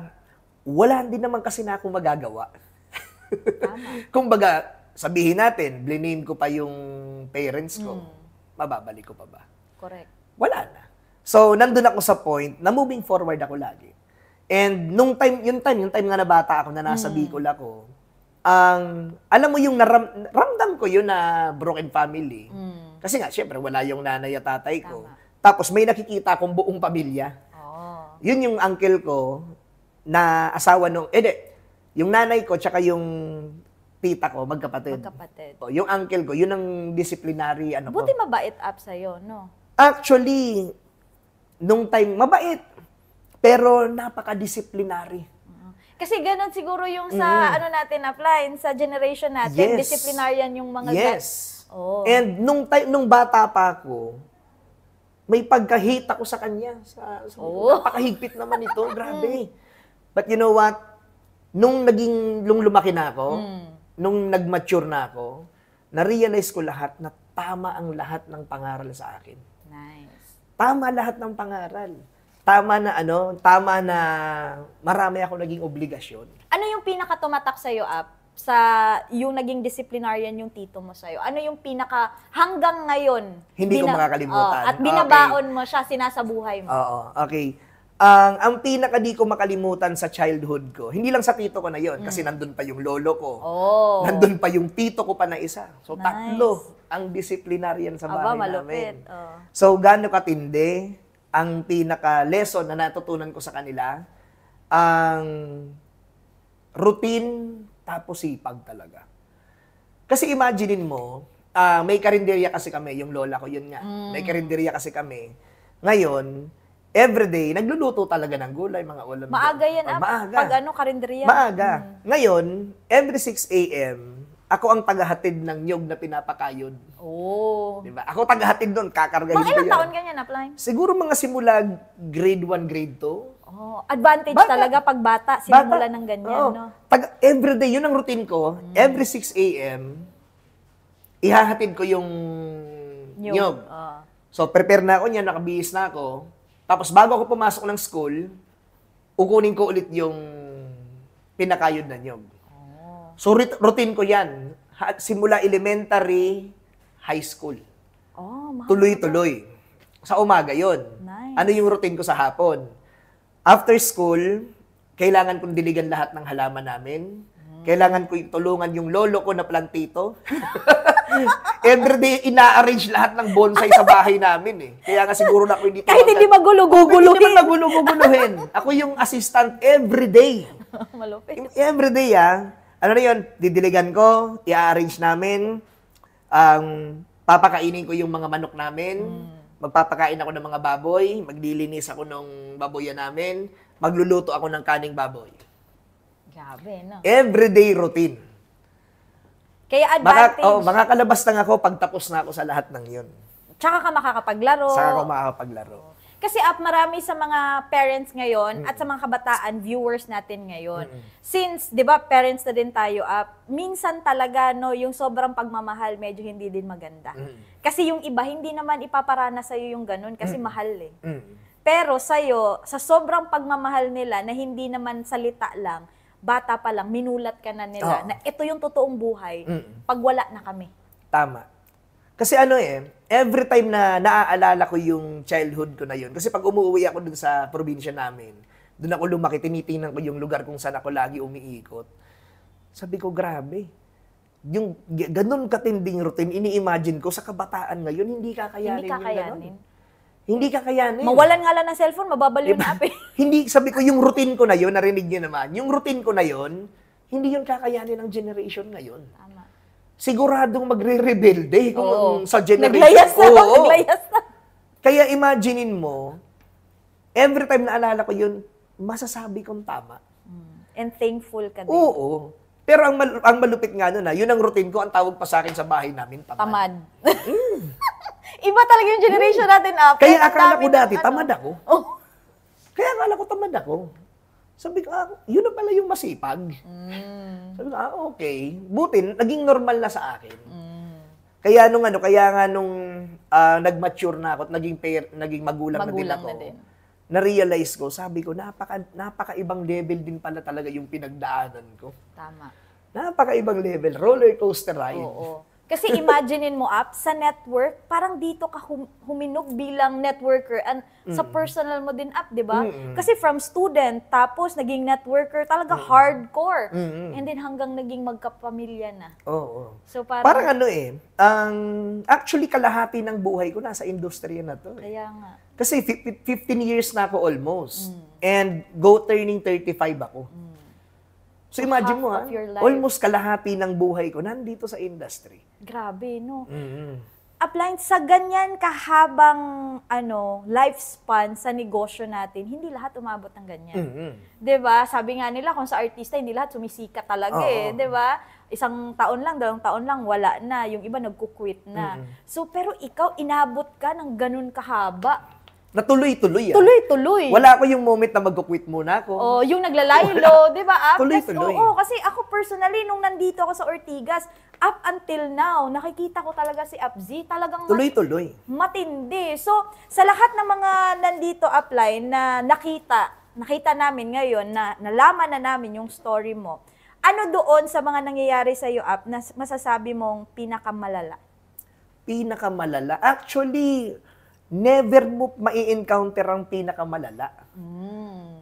wala din naman kasi na akong magagawa. Tama. Kumbaga, sabihin natin, blame ko pa yung parents ko, mababalik ko pa ba? Correct. Wala na. So, nandun ako sa point na moving forward ako lagi. And yung time nga na bata ako, na nasa Bicol ako, alam mo yung ramdam ko yun na broken family. Kasi nga, syempre, wala yung nanay at tatay ko. Tama. Tapos may nakikita akong buong pamilya. Oh. Yun yung uncle ko na asawa nung, yung nanay ko tsaka yung tita ko, magkapatid. Magkapatid. Yung uncle ko, yun ang disciplinary ko. Buti mabait up sa'yo, no? Actually, nung time, mabait. Pero napaka-disciplinary. Kasi ganun siguro yung sa natin apply, sa generation natin, Yes. disciplinarian yung mga Yes. Oh. And nung bata pa ako, may pagka-hate ako sa kanya. Napakahigpit naman ito. Grabe. But you know what? Nung lumaki na ako, nung nag-mature na ako, na-realize ko lahat na tama ang lahat ng pangaral sa akin. Nice. Tama lahat ng pangaral. Tama na marami ako naging obligasyon. Ano yung pinaka-tumatak sa'yo, Ap? Sa yung naging disciplinarian yung tito mo sa'yo? Ano yung hanggang ngayon? Hindi ko makakalimutan. At binabaon mo siya, sinasabuhay mo? Oo, okay. Ang pinaka di ko makalimutan sa childhood ko, hindi lang sa tito ko na yon kasi nandun pa yung lolo ko. Oh. Nandun pa yung tito ko pa na isa. So, Nice. tatlo ang disciplinarian sa Aba, bahay malupit. namin. Oh. So, gaano katindi, ang pinaka-lesson na natutunan ko sa kanila, ang routine tapos sipag talaga. Kasi imaginein mo, may karinderya kasi kami, yung lola ko, yun nga. May karinderya kasi kami. Ngayon, everyday, nagluluto talaga ng gulay, mga ulam. Maaga yan, Maaga. Pag karinderya. Maaga. Ngayon, every 6 a.m., ako ang tagahatid ng nyog na pinapakayod. Oh. Diba? Ako tagahatid doon, kakargahin Mga ko ilang yan. taon ganyan, Apply? Siguro mga simula grade 1, grade 2. Oh, advantage Bata. talaga pag bata, sinimula ng ganyan, Oo. no? Everyday, yun ang routine ko. Every 6 a.m., ihahatid ko yung nyog. Oh. So, prepare na ako niyan, nakabihis na ako. Tapos, bago ako pumasok ng school, ukunin ko ulit yung pinakayod na nyog. Oh. So, routine ko yan. Simula elementary, high school. Oh, Tuloy-tuloy. Sa umaga yon. Nice. Ano yung routine ko sa hapon? After school, kailangan kong diligan lahat ng halaman namin. Kailangan ko tulungan yung lolo ko na plantito. Everyday, ina-arrange lahat ng bonsai sa bahay namin eh. Kaya nga siguro na ako hindi Kahit hindi magulo-guguluhin. Hindi naman magulo-guguluhin. Ako yung assistant everyday. Malupit. Everyday ano na yun, didiligan ko, i-arrange namin, papakainin ko yung mga manok namin, magpapakain ako ng mga baboy, maglilinis ako ng baboyan namin, magluluto ako ng kaning baboy. Grabe, no? Everyday routine. Kaya advantage. Makakalabas lang ako pag tapos na ako sa lahat ng yun. Tsaka ka makakapaglaro. Saka ako makakapaglaro. Kasi marami sa mga parents ngayon at sa mga kabataan, viewers natin ngayon. Since, di ba, parents na din tayo, minsan talaga, no, yung sobrang pagmamahal, medyo hindi din maganda. Kasi yung iba, hindi naman ipaparana sa'yo yung ganun kasi mahal eh. Pero sa'yo, sa sobrang pagmamahal nila na hindi naman salita lang, bata pa lang, minulat ka na nila na ito yung totoong buhay pag wala na kami. Tama. Kasi every time na naaalala ko yung childhood ko na yun, kasi pag umuwi ako dun sa probinsya namin, dun ako lumaki, tinitingnan ko yung lugar kung saan ako lagi umiikot. Sabi ko, grabe. Yung ganun katinding routine, ini-imagine ko sa kabataan ngayon, hindi kakayanin. Hindi kakayanin. Hindi kakayanin. Mawalan nga lang ng cellphone, mababaliw na ape. Hindi, sabi ko, yung routine ko na yun, narinig niyo naman, yung routine ko na yun, hindi yun kakayanin ng generation ngayon. Tama. Siguradong magre-rebelde kung sa generation. Naglayas na, naglayas na. Kaya imaginein mo, every time na alala ko yun, masasabi kong tama. And thankful ka din. Oo. Pero ang malupit nga nun yun ang routine ko, ang tawag pa sa akin sa bahay namin, tamad. Tamad. Iba talaga yung generation natin, Kaya akala ko dati, tamad ako. Oh. Kaya akala ko tamad ako. Sabi ko, yun na pala yung masipag. Sabi ko, okay. Buti, naging normal na sa akin. Kaya nung nag-mature na ako at naging magulang na din ako, na-realize ko, sabi ko, napaka-ibang level din pala talaga yung pinagdaanan ko. Tama. Napaka-ibang level. Roller coaster ride. Oo. Kasi imaginein mo, sa network, parang dito ka huminog bilang networker and sa personal mo din, di ba? Kasi from student, tapos naging networker, talaga hardcore. And then hanggang naging magkapamilya na. Oo. So parang actually kalahati ng buhay ko nasa industriya na to. Kaya nga. Kasi 15 years na ako almost. And go turning 35 ako. So imagine mo almost kalahati ng buhay ko nandito sa industry. Grabe, no? Applying sa ganyan kahabang lifespan sa negosyo natin, hindi lahat umabot ng ganyan. 'Di ba? Sabi nga nila kung sa artista hindi lahat sumisikat talaga 'di ba? Isang taon lang, 2 taon lang wala na, yung iba nagku-quit na. So pero ikaw inabot ka ng ganun kahaba. Na tuloy-tuloy. Tuloy-tuloy. Wala ko yung moment na mag-quit muna ako. Oh, yung naglalaylo, 'di ba? Tuloy-tuloy. Oo, kasi ako personally nung nandito ako sa Ortigas, up until now, nakikita ko talaga si Apzi, talagang tuloy-tuloy. Matindi. So, sa lahat ng mga nandito upline na nakita namin ngayon, na nalaman na namin yung story mo, ano doon sa mga nangyayari sa iyo na masasabi mong pinakamalala? Pinakamalala? Actually, never mo mai-encounter ang pinakamalala.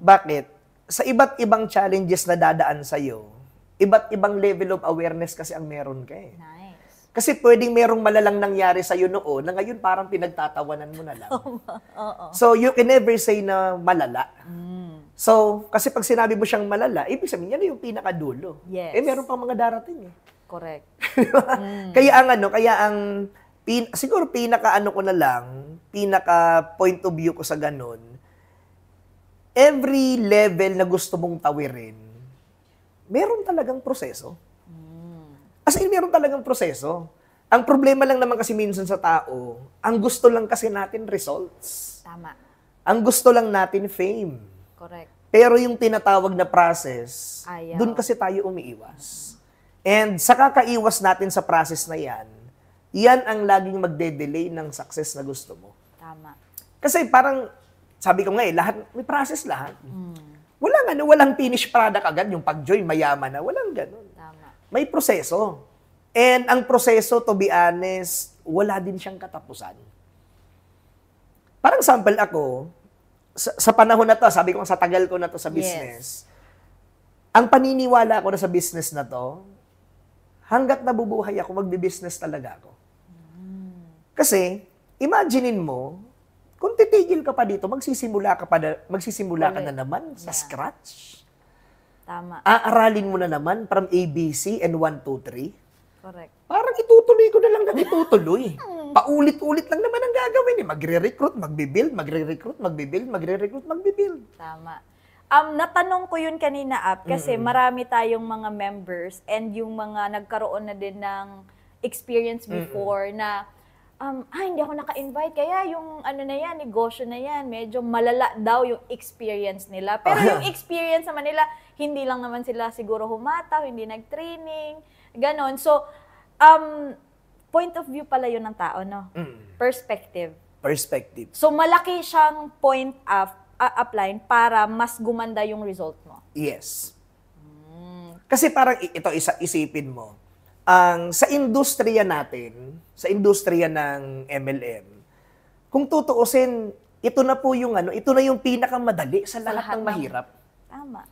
Bakit? Sa iba't ibang challenges na dadaan sa'yo, iba't ibang level of awareness kasi ang meron ka eh. Nice. Kasi pwedeng merong malalang nangyari sa'yo noon na ngayon parang pinagtatawanan mo na lang. So, you can never say na malala. So, kasi pag sinabi mo siyang malala, ibig sabihin, yan yung pinakadulo. Yes. Eh, meron pang mga darating eh. Correct. Kaya ang siguro pinaka ko na lang, pinaka point of view ko sa ganun, every level na gusto mong tawirin, meron talagang proseso. As in, meron talagang proseso. Ang problema lang naman kasi minsan sa tao, ang gusto lang kasi natin results. Tama. Ang gusto lang natin fame. Correct. Pero yung tinatawag na process, Ayaw. dun kasi tayo umiiwas. And sa kakaiwas natin sa process na yan ang laging magde-delay ng success na gusto mo. Tama. Kasi parang, sabi ko nga lahat, may process lahat. Walang finished product agad, yung pag-join, mayaman na, walang ganun. Tama. May proseso. And ang proseso, to be honest, wala din siyang katapusan. Parang sample ako, sa panahon na to, sabi ko sa tagal ko na to sa business, ang paniniwala ko na sa business na to, hanggat nabubuhay ako, magbi-business talaga ako. Kasi, imaginein mo, kung titigil ka pa dito, magsisimula ka na naman sa scratch. Tama. Aaralin mo na naman from ABC and 1, 2, 3. Correct. Parang itutuloy ko na lang na itutuloy. Paulit-ulit lang naman ang gagawin. Magre-recruit, magbe-build, magre-recruit, magbe-build, magre-recruit, magbe-build. Tama. Natanong ko yun kanina, kasi marami tayong mga members and yung mga nagkaroon na din ng experience before na hindi ako naka-invite. Kaya yung negosyo na yan, medyo malala daw yung experience nila. Pero yung experience naman nila, hindi lang naman sila siguro humataw, hindi nag-training, ganon. So, point of view pala yun ng tao, no? Perspective. Perspective. So, malaki siyang point upline para mas gumanda yung result mo. Yes. Kasi parang ito, isipin mo, sa industriya natin, sa industriya ng MLM, kung tutuusin, ito na po yung ito na yung pinakamadali sa lahat ng mahirap. Tama.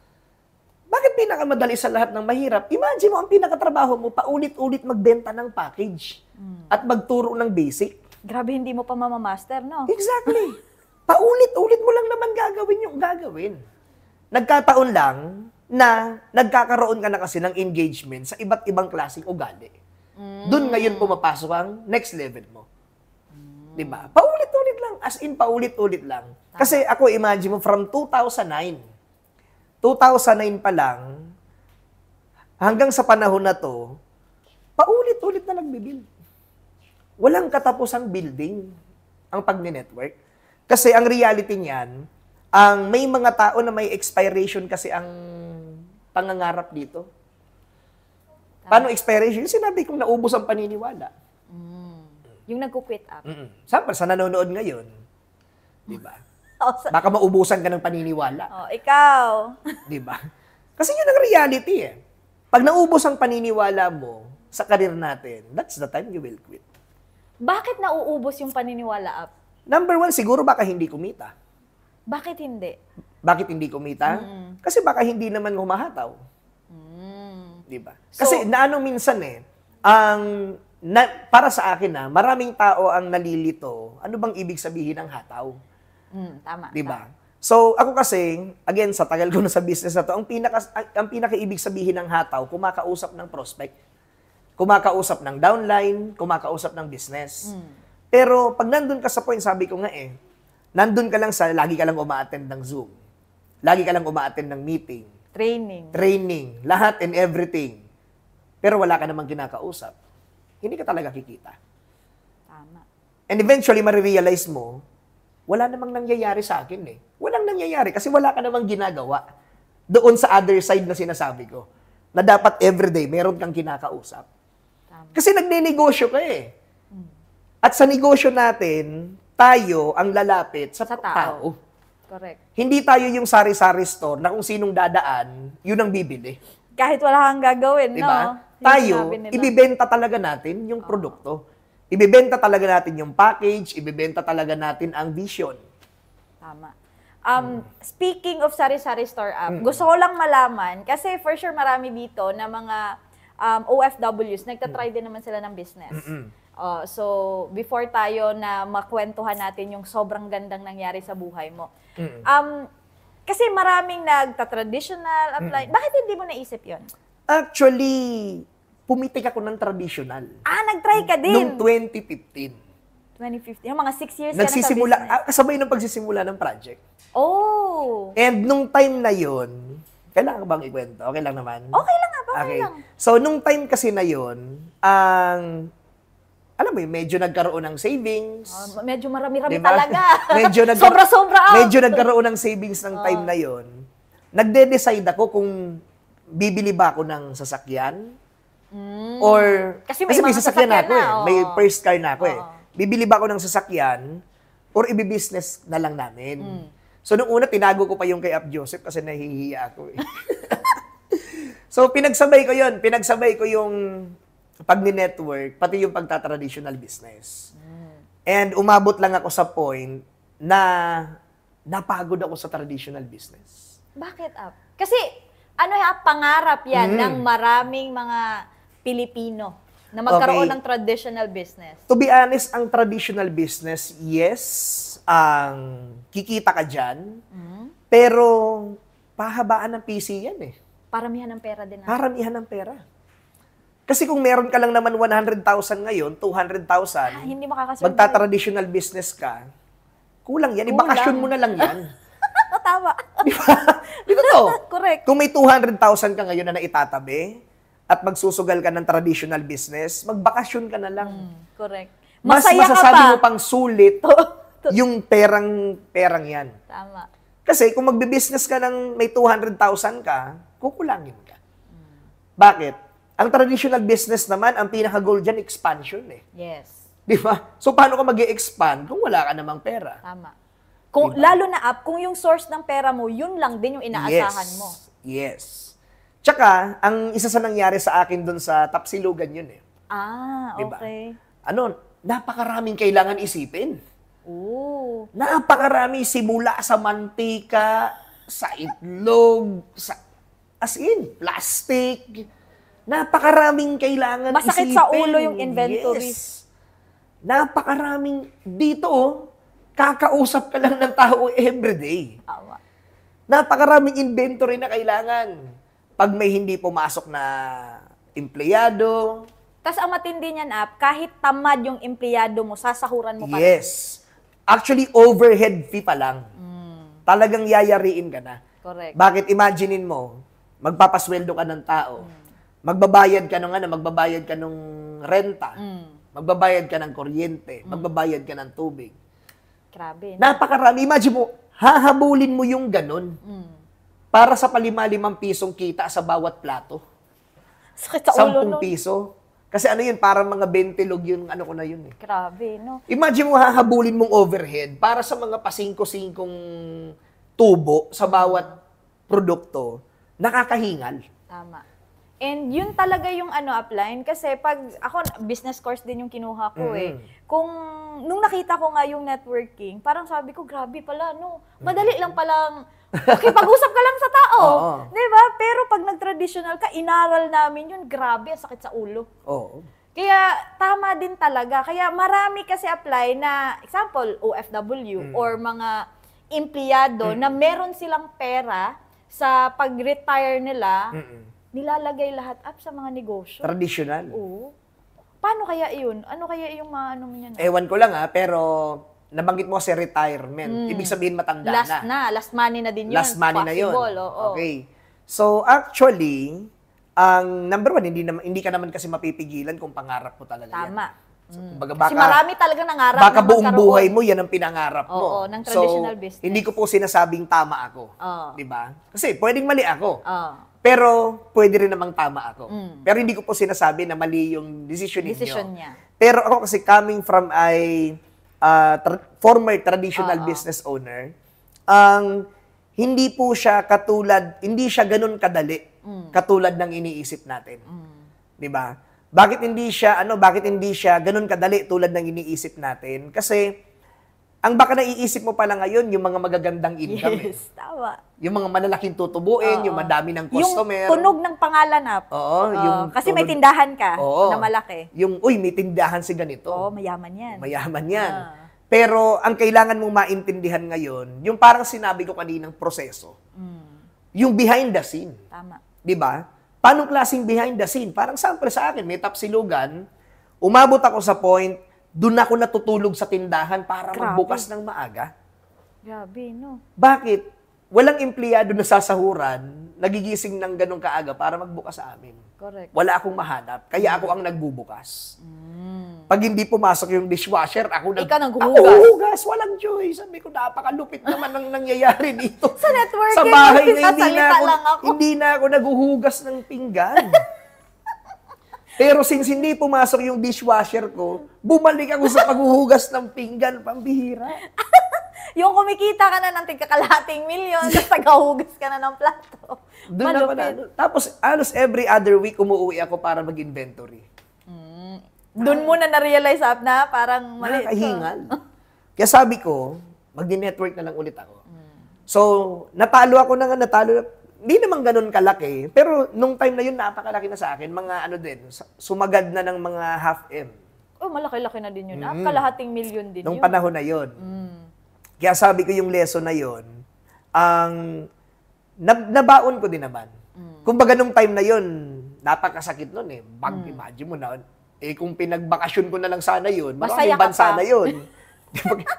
Bakit pinakamadali sa lahat ng mahirap? Imagine mo, ang pinakatrabaho mo, paulit-ulit magbenta ng package at magturo ng basic. Grabe, hindi mo pa mamamaster, no? Exactly. Paulit-ulit mo lang naman gagawin yung gagawin. Nagkataon lang na nagkakaroon ka na kasi ng engagement sa iba't ibang klaseng ugali. Doon ngayon pumapasok ang next level mo. Diba? Paulit-ulit lang. As in, paulit-ulit lang. Kasi ako, imagine mo, from 2009 pa lang, hanggang sa panahon na to, paulit-ulit na nagbibuild. Walang katapusang building ang pag-network. Kasi ang reality niyan, may mga tao na may expiration kasi ang pangangarap dito. Paano expiration? Yung sinabi kong naubos ang paniniwala. Yung nag-quit up. Sample, sa nanonood ngayon, di ba? Baka maubusan ka ng paniniwala. Ikaw. Di ba? Kasi yun ang reality eh. Pag naubos ang paniniwala mo sa karir natin, that's the time you will quit. Bakit nauubos yung paniniwala up? Number one, siguro baka hindi kumita. Bakit hindi? Bakit hindi kumita? Kasi baka hindi naman humahataw. Di ba? Kasi minsan para sa akin maraming tao ang nalilito. Ano bang ibig sabihin ng hataw? Tama. Di ba? So, ako kasi, again, sa tagal ko na sa business na to, ang pinaka-ibig sabihin ng hataw, kumakausap ng prospect. Kumakausap ng downline, kumakausap ng business. Pero pag nandun ka sa point, sabi ko nga nandun ka lang lagi ka lang uma-attend ng Zoom. Lagi ka lang uma-attend ng meeting. Training. Lahat and everything. Pero wala ka namang kinakausap. Hindi ka talaga kikita. Tama. And eventually, marirealize mo, wala namang nangyayari sa akin eh. Walang nangyayari kasi wala ka namang ginagawa. Doon sa other side na sinasabi ko. Na dapat everyday, meron kang kinakausap. Tama. Kasi nagne-negosyo ka eh. At sa negosyo natin, tayo ang lalapit sa tao. Correct. Hindi tayo yung sari-sari store na kung sinong dadaan, yun ang bibili. Kahit wala kang gagawin, Diba? no? Tayo, ibibenta talaga natin yung produkto. ibebenta talaga natin yung package, ibebenta talaga natin ang vision. Tama. Speaking of sari-sari store app, gusto ko lang malaman, kasi for sure marami dito na mga OFWs, nagtatry din naman sila ng business. So, before tayo na makwentuhan natin yung sobrang gandang nangyari sa buhay mo. Kasi maraming nagta-traditional, apply. Bakit hindi mo naisip yon? Actually, pumitik ako ng traditional. Nag-try ka din? Noong 2015. 2015. Yung mga 6 years ka na sa Nagsisimula, business. kasabay ng pagsisimula ng project. Oh! And nung time na yon, kailangan bang ikwento? Okay lang naman? Okay lang nga, okay lang. So, nung time kasi na yon, alam mo yun, medyo nagkaroon ng savings. Medyo marami-rami Diba? talaga. Medyo Sobra-sobra. Medyo nagkaroon ng savings ng time na yon. Nagde-decide ako kung bibili ba ako ng sasakyan or Kasi may mga sasakyan na ako sasakyan eh. na, May oo. first car na ako eh. Oo. Bibili ba ako ng sasakyan or ibibusiness na lang namin? So, nung una, tinago ko pa yung kay Up Joseph kasi nahihiya ako eh. So, pinagsabay ko yun. Pinagsabay ko yung pag-network, pati yung pagta-traditional business. And umabot lang ako sa point na napagod ako sa traditional business. Bakit up? Kasi, pangarap yan ng maraming mga Pilipino na magkaroon Okay. ng traditional business. To be honest, ang traditional business, yes, ang kikita ka dyan, pero pahabaan ng PC yan eh. Paramihan ng pera din. Paramihan ng pera. Kasi kung meron ka lang naman 100,000 ngayon, 200,000, Hindi makakasurvive. magta-traditional business ka, kulang yan. Kulang. Ibakasyon mo na lang yan. Tama. Di ba? Dito to. Correct. Kung may 200,000 ka ngayon na naitatabi, at magsusugal ka ng traditional business, magbakasyon ka na lang. Correct. Mas Masaya masasabi ka pa. mo pang sulit yung perang yan. Tama. Kasi kung magbe-business ka ng may 200,000 ka, kukulangin ka. Bakit? Ang traditional business naman, ang pinaka-goal dyan, expansion eh. Yes. Di ba? So, paano ka mag-expand kung wala ka namang pera? Tama. Kung, Lalo na kung yung source ng pera mo, yun lang din yung inaasahan mo. Yes. Tsaka, ang isa sa nangyari sa akin dun sa Tapsilugan yun eh. Diba? Okay. Napakaraming kailangan isipin. Ooh. Napakarami simula sa mantika, sa itlog, as in, plastic. Napakaraming kailangan Masakit isipin. sa ulo yung inventory. Yes. Napakaraming dito, kakausap ka lang ng tao everyday. Tama. Napakaraming inventory na kailangan. Pag may hindi pumasok na empleyado. Tapos ang matindi niyan, kahit tamad yung empleyado mo, sasahuran mo pa. Yes. Actually, overhead fee pa lang. Talagang yayariin ka na. Correct. Bakit? Imaginein mo, magpapasweldo ka ng tao. Magbabayad ka ng renta. Magbabayad ka ng kuryente. Magbabayad ka ng tubig. Grabe. Napakarami. Imagine mo, hahabulin mo yung ganun. Para sa limang pisong kita sa bawat plato. Sakit sa ulo 10 nun. piso. Kasi ano yun, parang mga 20 log yun, ano ko na yun eh. Grabe, no? Imagine mo, hahabulin mong overhead para sa mga pasingko-singkong tubo sa bawat produkto, nakakahingal. Tama. And yun talaga yung upline kasi pag ako business course din yung kinuha ko eh. Kung nung nakita ko nga yung networking, parang sabi ko grabe pala no. Madali lang palang pag-usap ka lang sa tao. Oo. 'Di ba? Pero pag nag-traditional ka, inaral namin yun, grabe, ang sakit sa ulo. Oo. Kaya tama din talaga. Kaya marami kasi apply na example OFW or mga empleyado na meron silang pera sa pag-retire nila. Nilalagay lahat up sa mga negosyo. Traditional. Oo. Paano kaya yun? Ano kaya yung mga ano niya? Ewan ko lang pero nabanggit mo kasi retirement. Ibig sabihin matanda na. Last money na din yun. Last money na yun. Possible, oo. Okay. So actually, ang number one, hindi ka naman kasi mapipigilan kung pangarap mo talaga Tama. yan. So, kumbaga, Kasi marami talaga nangarap baka na buong magkaroon. buhay mo, yan ang pinangarap mo. Oo, ng traditional so, business. hindi ko po sinasabing tama ako. Oo. Di ba? Kasi pwedeng mali ako. Oo. Pero pwede rin namang tama ako. Pero hindi ko po sinasabi na mali yung decision ninyo. Decision niya. Pero ako kasi coming from a former traditional business owner, hindi po siya hindi siya ganun kadali katulad ng iniisip natin. 'Di ba? bakit hindi siya ganun kadali tulad ng iniisip natin? Kasi, ang baka naiisip mo pala ngayon, yung mga magagandang income. Yes, tama. Yung mga malalaking tutubuin, yung madami ng customer. Yung tunog ng pangalan, Oo, yung kasi may tunog- tindahan ka Oo. na malaki. Yung, may tindahan si ganito. Oo, mayaman yan. Mayaman yan. Ah. Pero, ang kailangan mong maintindihan ngayon, yung parang sinabi ko kaninang proseso, yung behind the scene. Tama. Di ba? Paano klaseng behind the scene? Parang sample sa akin, may tapsilugan, umabot ako sa point, doon ako natutulog sa tindahan para Grabe. magbukas ng maaga. Grabe, no? Bakit? Walang empleyado na sasahuran, nagigising ng ganong kaaga para magbukas sa amin. Correct. Wala akong mahanap, kaya ako ang nagbubukas. Pag hindi pumasok yung dishwasher, Ikaw naghuhugas. Ako hugas, walang choice. Sabi ko, napakalupit naman ang nangyayari dito. Sa networking, Sa bahay na sasalita lang ako. hindi na ako naghuhugas ng pinggan. Pero since hindi pumasok yung dishwasher ko, bumalik ako sa paghuhugas ng pinggan, pambihira. Yung kumikita ka na ng tigkakalahating milyon, tapos naghahugas ka na ng plato. Doon na pala. Tapos, halos every other week, umuwi ako para mag-inventory. Doon mo na na-realize up na parang mali. Nakakahingal. Kaya sabi ko, magdi-network na lang ulit ako. So, natalo. Hindi naman ganun kalaki, pero nung time na yun, napakalaki na sa akin. Mga sumagad na ng mga half M. Oh, malaki-laki na din yun. Kalahating milyon din Nung yun. panahon na yun. Kaya sabi ko yung lesson na yun, nabaon ko din naman. Kumbaga nung time na yun, napakasakit nun eh. Imagine mo na, kung pinagbakasyon ko na lang sana yun, Masaya maraming ka bansa pa. na yun.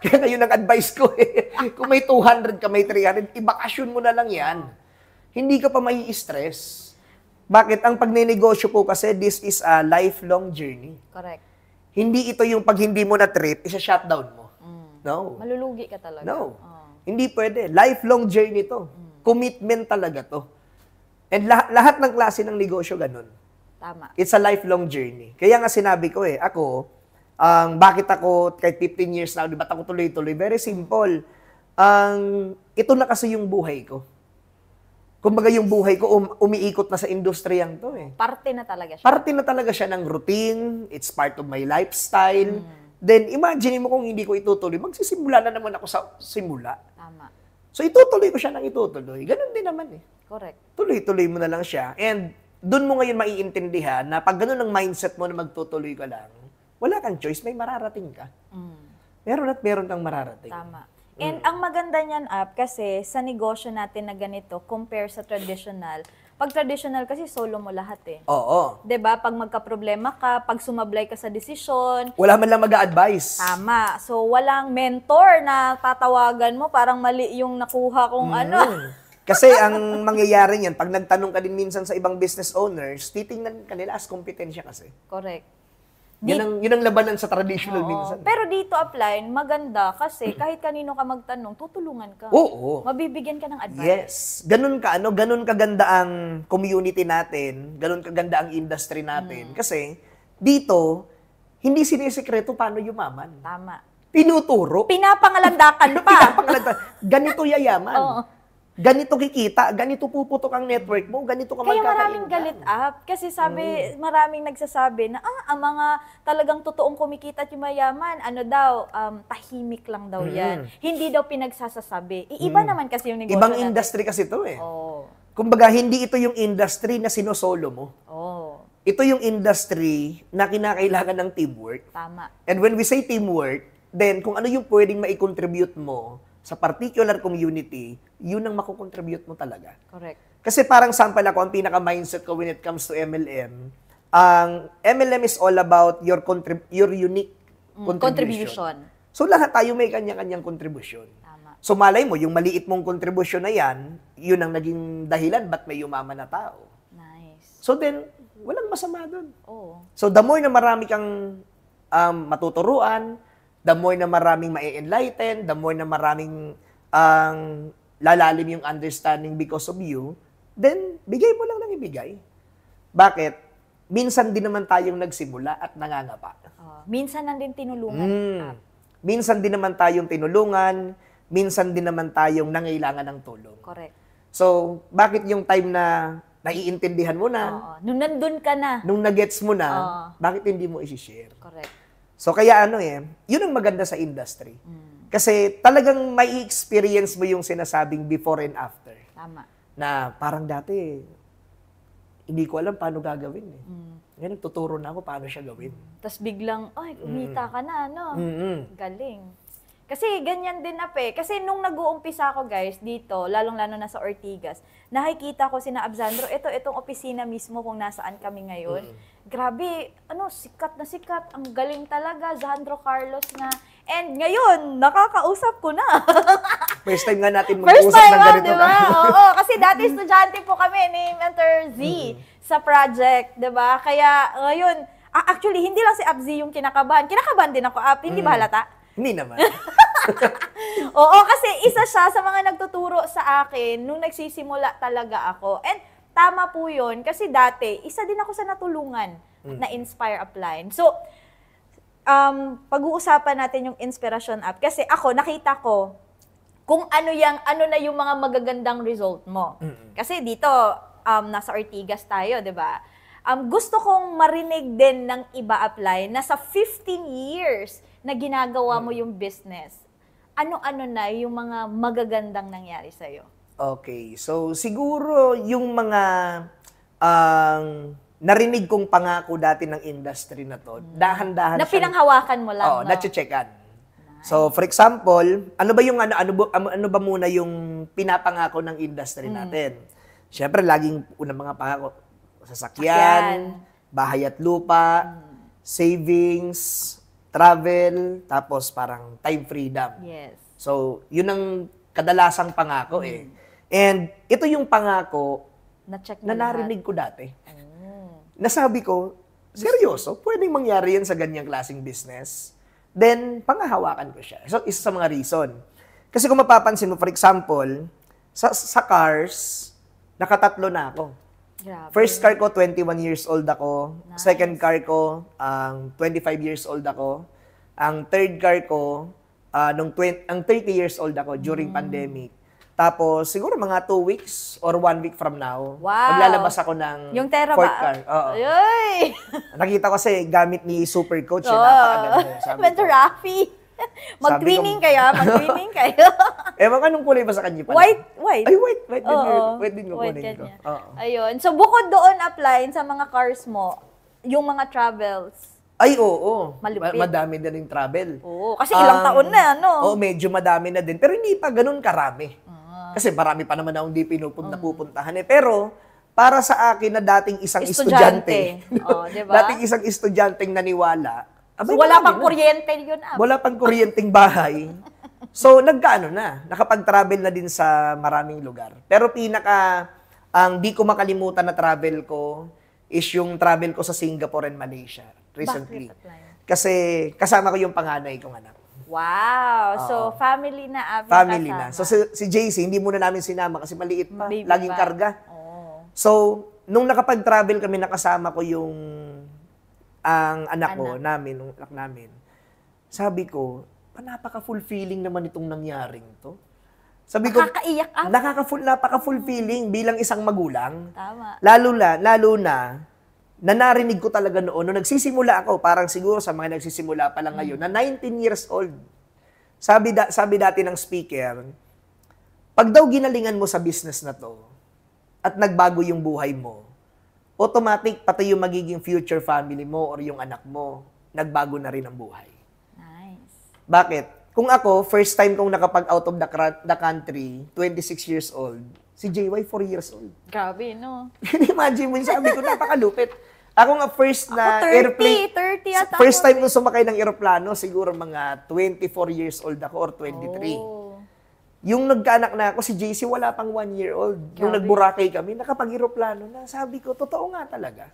Kaya ngayon ang advice ko eh, kung may 200 ka, may 300, ibakasyon mo na lang yan. Hindi ka pa mai stress. Bakit? Ang pagnenegosyo po kasi, this is a lifelong journey. Correct. Hindi ito yung pag hindi mo na trip, isa-shutdown mo. No. Malulugi ka talaga. No. Hindi pwede. Lifelong journey to. Commitment talaga to. And lahat ng klase ng negosyo ganun. Tama. It's a lifelong journey. Kaya nga sinabi ko ako, bakit ako kahit 15 years na, ba't ako tuloy-tuloy? Very simple. Ito na kasi yung buhay ko. Kumbaga yung buhay ko umiikot na sa industriyang to eh. Parte na talaga siya. Parte na talaga siya ng routine, it's part of my lifestyle. Then imagine mo kung hindi ko itutuloy, magsisimula na naman ako sa simula. Tama. So itutuloy ko siya ng itutuloy. Ganun din naman eh. Correct. Tuloy-tuloy mo na lang siya. And doon mo ngayon maiintindihan na pag ganun ang mindset mo na magtutuloy ka lang, wala kang choice, may mararating ka. Meron at meron kang mararating. Tama. And ang maganda niyan, kasi sa negosyo natin na ganito, compare sa traditional, pag traditional kasi solo mo lahat eh. Oo. 'Di ba? Pag magka-problema ka, pag sumablay ka sa desisyon, Wala man lang mag-a-advise. tama. So walang mentor na tatawagan mo, parang mali yung nakuha kong ano. Kasi ang mangyayari niyan, pag nagtanong ka din minsan sa ibang business owners, titingnan ka nila as kompetensya kasi. Correct. Yun ang labanan sa traditional Oo. minsan. Pero dito apply, maganda kasi kahit kanino ka magtanong, tutulungan ka. Oo. Mabibigyan ka ng advice. Yes. Ganun kaganda ang community natin, ganun kaganda ang industry natin. Kasi dito, hindi sinisikreto paano yumaman. Tama. Tinuturo. Pinapangalandakan pa. Ganito yayaman. Oo. Ganito kikita, ganito puputok ang network mo, ganito ka Kaya magkakaingan. maraming galit up. Kasi maraming nagsasabi na, ang mga talagang totoong kumikita at yumayaman, tahimik lang daw yan. Hindi daw pinagsasasabi. Iba naman kasi yung negosyo Ibang natin. industry kasi ito eh. Oo. Kumbaga, hindi ito yung industry na sinosolo mo. Oo. Ito yung industry na kinakailangan ng teamwork. Tama. And when we say teamwork, then kung ano yung pwedeng mai-contribute mo sa particular community, yun ang makukontribute mo talaga. Correct. Kasi parang sample ako, ang pinaka-mindset ko when it comes to MLM, ang MLM is all about your unique contribution. So lahat tayo may kanya-kanyang kontribusyon. Tama. So malay mo, yung maliit mong kontribusyon na yan, yun ang naging dahilan ba't may yumaman na tao. Nice. So then, walang masama doon. Oo. So the more na marami kang matuturuan, the more na maraming ma-enlighten, the more na maraming lalalim yung understanding because of you, then bigay mo lang ng ibigay. Bakit? Minsan din naman tayong nagsimula at nangangapa. Minsan lang din tinulungan. Minsan din naman tayong tinulungan, minsan din naman tayong nangailangan ng tulong. Correct. So, bakit yung time na naiintindihan mo na, Oo. Nung nandun ka na. nung nagets mo na, Oo. bakit hindi mo i-share? Correct. So kaya yun ang maganda sa industry. Kasi talagang may experience mo yung sinasabing before and after. Tama. Na parang dati, hindi ko alam paano gagawin eh. Ngayon, tuturo na ako paano siya gawin. Tapos biglang, ay, umita ka na, no? Mm-mm. Galing. Kasi ganyan din Kasi nung nag-uumpisa ako guys dito, lalong-lalo na sa Ortigas, nakikita ko sina Absandro, itong opisina mismo kung nasaan kami ngayon. Grabe, sikat na sikat. Ang galing talaga, Sandro Carlos na. And ngayon, nakakausap ko na. First time nga natin First mag-uusap time, ng ganito diba? na. Oo, kasi dati estudyante po kami ni Mentor Z sa project, diba? Kaya ngayon, actually, hindi lang si Abzi yung kinakabahan. Kinakabahan din ako, hindi ba halata? Hindi naman. Oo, kasi isa siya sa mga nagtuturo sa akin nung nagsisimula talaga ako. And tama po yun, kasi dati, isa din ako sa natulungan na Inspire Upline. So, pag-uusapan natin yung Inspiration App, kasi ako, nakita ko kung ano na yung mga magagandang result mo. Kasi dito, nasa Ortigas tayo, di ba? Gusto kong marinig din ng iba apply na sa 15 years na ginagawa mo yung business, ano-ano na yung mga magagandang nangyari sa'yo? Okay. So, siguro yung mga narinig kong pangako dati ng industry na to, dahan-dahan Na pinanghawakan mo lang, Oo, no? na-checkan. So, for example, ano ba muna yung pinapangako ng industry natin? Siyempre, laging unang mga pangako, sasakyan, bahay at lupa, savings, travel, tapos parang time freedom. Yes. So, yun ang kadalasang pangako eh. And ito yung pangako Na-check na mo lahat. narinig ko dati. Nasabi ko, seryoso, pwedeng mangyari yan sa ganyang klaseng business. Then, pangahawakan ko siya. So, isa sa mga reason. Kasi kung mapapansin mo, for example, sa cars, nakatatlo na ako. Grabe. First car ko, 21 years old ako. Nice. Second car ko, 25 years old ako. Ang third car ko, ang 30 years old ako during pandemic. Tapos, siguro mga 2 weeks or 1 week from now, Wow. maglalabas ako ng Yung Terra fourth ba? car. Oo. Ay! Nakita ko kasi gamit ni Super Coach, Oo. napakaganda. Sabi Mentor ko, Rafi. Mag-twinning kayo, mag-twinning kayo. ewan anong kulay ba sa kanya pala? White. Ay, white din. Oo. White din ko White kunin ko. ganyan. Oo. Ayun. So, bukod doon apply sa mga cars mo, yung mga travels. Ay, oo. Malupit. Madami na rin travel. Oo, kasi ilang taon na, no? Oo, medyo madami na din. Pero hindi pa ganun karami. Kasi marami pa naman akong di pupuntahan eh. Pero, para sa akin na dating isang estudyante, Oo, diba? dating isang estudyanteng naniwala, So, abay, wala marami pang na. kuryente yun. Wala pang kuryenteng bahay. So, nakapag-travel na din sa maraming lugar. Pero ang di ko makalimutan na travel ko is yung travel ko sa Singapore and Malaysia recently. Bakit apply? Kasi kasama ko yung panganay kong anak. Wow! So, Oo. family na abing Family kasama. na. So, si JC, hindi muna namin sinama kasi maliit pa. Baby Laging pa. karga. Oo. So, nung nakapag-travel kami, nakasama ko ang anak namin. Sabi ko, napaka-fulfilling naman itong nangyaring to. Sabi ko, Nakakaiyak ah. napaka-fulfilling bilang isang magulang. Tama. Lalo na narinig ko talaga noon, nung nagsisimula ako, parang siguro sa mga nagsisimula pa lang ngayon, na 19 years old. Sabi dati ng speaker, pag daw ginalingan mo sa business na to, at nagbago yung buhay mo, automatic pati yung magiging future family mo or yung anak mo, nagbago na rin ang buhay. Nice. Bakit? Kung ako, first time kong nakapag-out of the country, 26 years old, si JY 4 years old. Grabe, no? Imagine mo, sabi ko, napakalupit. Ako nga first na Ako 30, airplane, 30 at first ako, time kong sumakay ng eroplano, siguro mga 24 years old ako or 23. Oh. Yung nagkaanak na ako, si JC wala pang 1 year old. Nung Grabe. nagburakay kami, nakapag-eroplano na. Sabi ko, totoo nga talaga.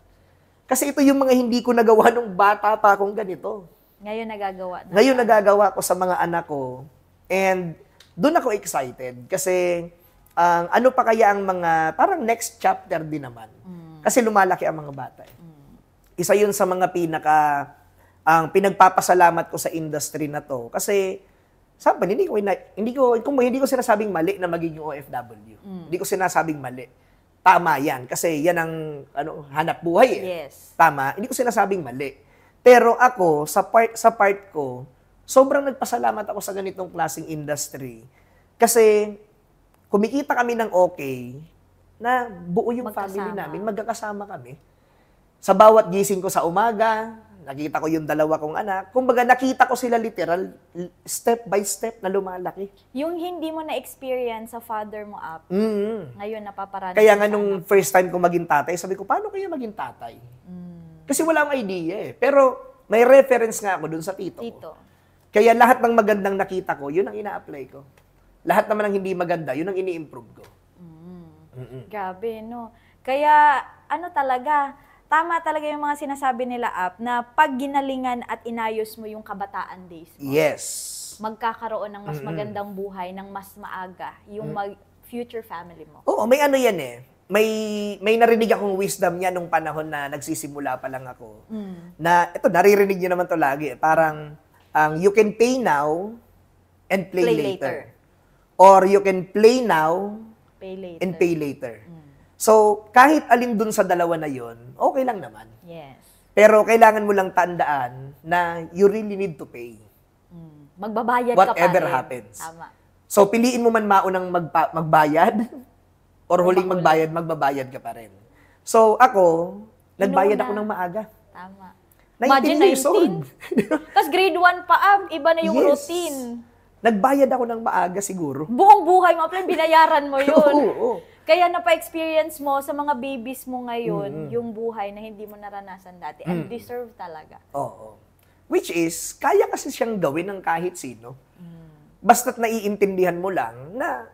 Kasi ito yung mga hindi ko nagawa nung bata pa akong ganito. Ngayon nagagawa na. Ngayon nagagawa ko sa mga anak ko. And doon ako excited. Kasi ano pa kaya ang mga, parang next chapter din naman. Kasi lumalaki ang mga bata. Isa yun sa mga ang pinagpapasalamat ko sa industry na to. Kasi, sabi, hindi ko sinasabing mali na magiging OFW. Hindi ko sinasabing mali. tama yan. Kasi yan ang hanap buhay eh. Yes. Tama. Hindi ko sinasabing mali. Pero ako, sa part ko, sobrang nagpasalamat ako sa ganitong klaseng industry. Kasi kumikita kami ng okay na buo yung family namin, magkakasama kami. Sa bawat gising ko sa umaga, nakita ko yung dalawa kong anak. Kumbaga, nakita ko sila literal, step by step na lumalaki. Yung hindi mo na-experience sa father mo up, ngayon napaparami. Kaya nga nung first time ko maging tatay, sabi ko, paano kaya maging tatay? Kasi wala akong idea eh. Pero may reference nga ako dun sa tito ko. Kaya lahat ng magandang nakita ko, yun ang ina-apply ko. Lahat naman ng hindi maganda, yun ang ini-improve ko. Grabe, no? Kaya, talaga, tama talaga yung mga sinasabi nila, Ap, na pag ginalingan at inayos mo yung kabataan days mo, Yes. magkakaroon ng mas magandang buhay, ng mas maaga, yung future family mo. Oo, may ano yan eh. May narinig akong wisdom niya nung panahon na nagsisimula pa lang ako. Na, ito, naririnig niyo naman to lagi. Parang, you can pay now and play later. Or you can play now and pay later. So, kahit alin dun sa dalawa na yon, okay lang naman. Yes. Pero kailangan mo lang tandaan na you really need to pay. Magbabayad ka pa rin. Whatever happens. Tama. So, piliin mo man maunang magbayad or huling magbabayad ka pa rin. So, ako, nagbayad ako ng maaga. Tama. 19 years old. Tapos grade 1 pa, iba na yung routine. Nagbayad ako ng maaga siguro. Buong buhay mo, binayaran mo yun. Oo. Kaya napa-experience mo sa mga babies mo ngayon, yung buhay na hindi mo naranasan dati. And deserve talaga. Oo. Which is, kaya kasi siyang gawin ng kahit sino. Basta't naiintindihan mo lang na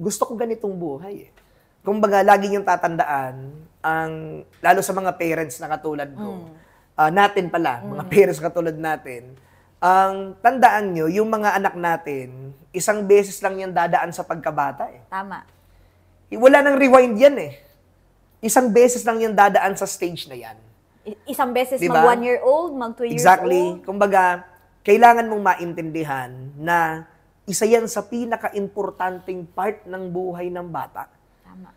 gusto ko ganitong buhay eh. Kumbaga, lagi yung tatandaan, lalo sa mga parents na katulad ko, natin pala, mga parents katulad natin, tandaan nyo, yung mga anak natin, isang beses lang yan dadaan sa pagkabata eh. Tama. Wala nang rewind yan eh. Isang beses lang yan dadaan sa stage na yan. Isang beses diba? mag 1 year old, mag 2 years exactly. old. Kumbaga, kailangan mong maintindihan na isa yan sa pinaka-importanting part ng buhay ng bata. Tama.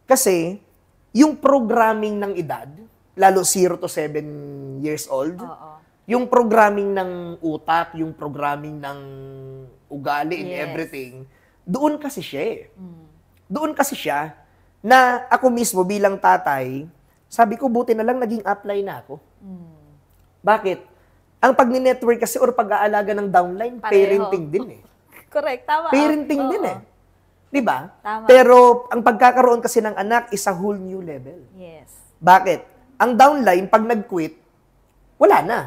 Kasi, yung programming ng edad, lalo 0 to 7 years old, yung programming ng utak, yung programming ng ugali and everything, doon kasi siya eh. Doon kasi siya na ako mismo bilang tatay, sabi ko, buti na lang naging apply na ako. Bakit? Ang pag-network kasi or pag-aalaga ng downline, parenting din eh. Correct, tama. Parenting din eh. Diba? Tama. Pero ang pagkakaroon kasi ng anak is a whole new level. Yes. Bakit? Ang downline, pag nag-quit, wala na.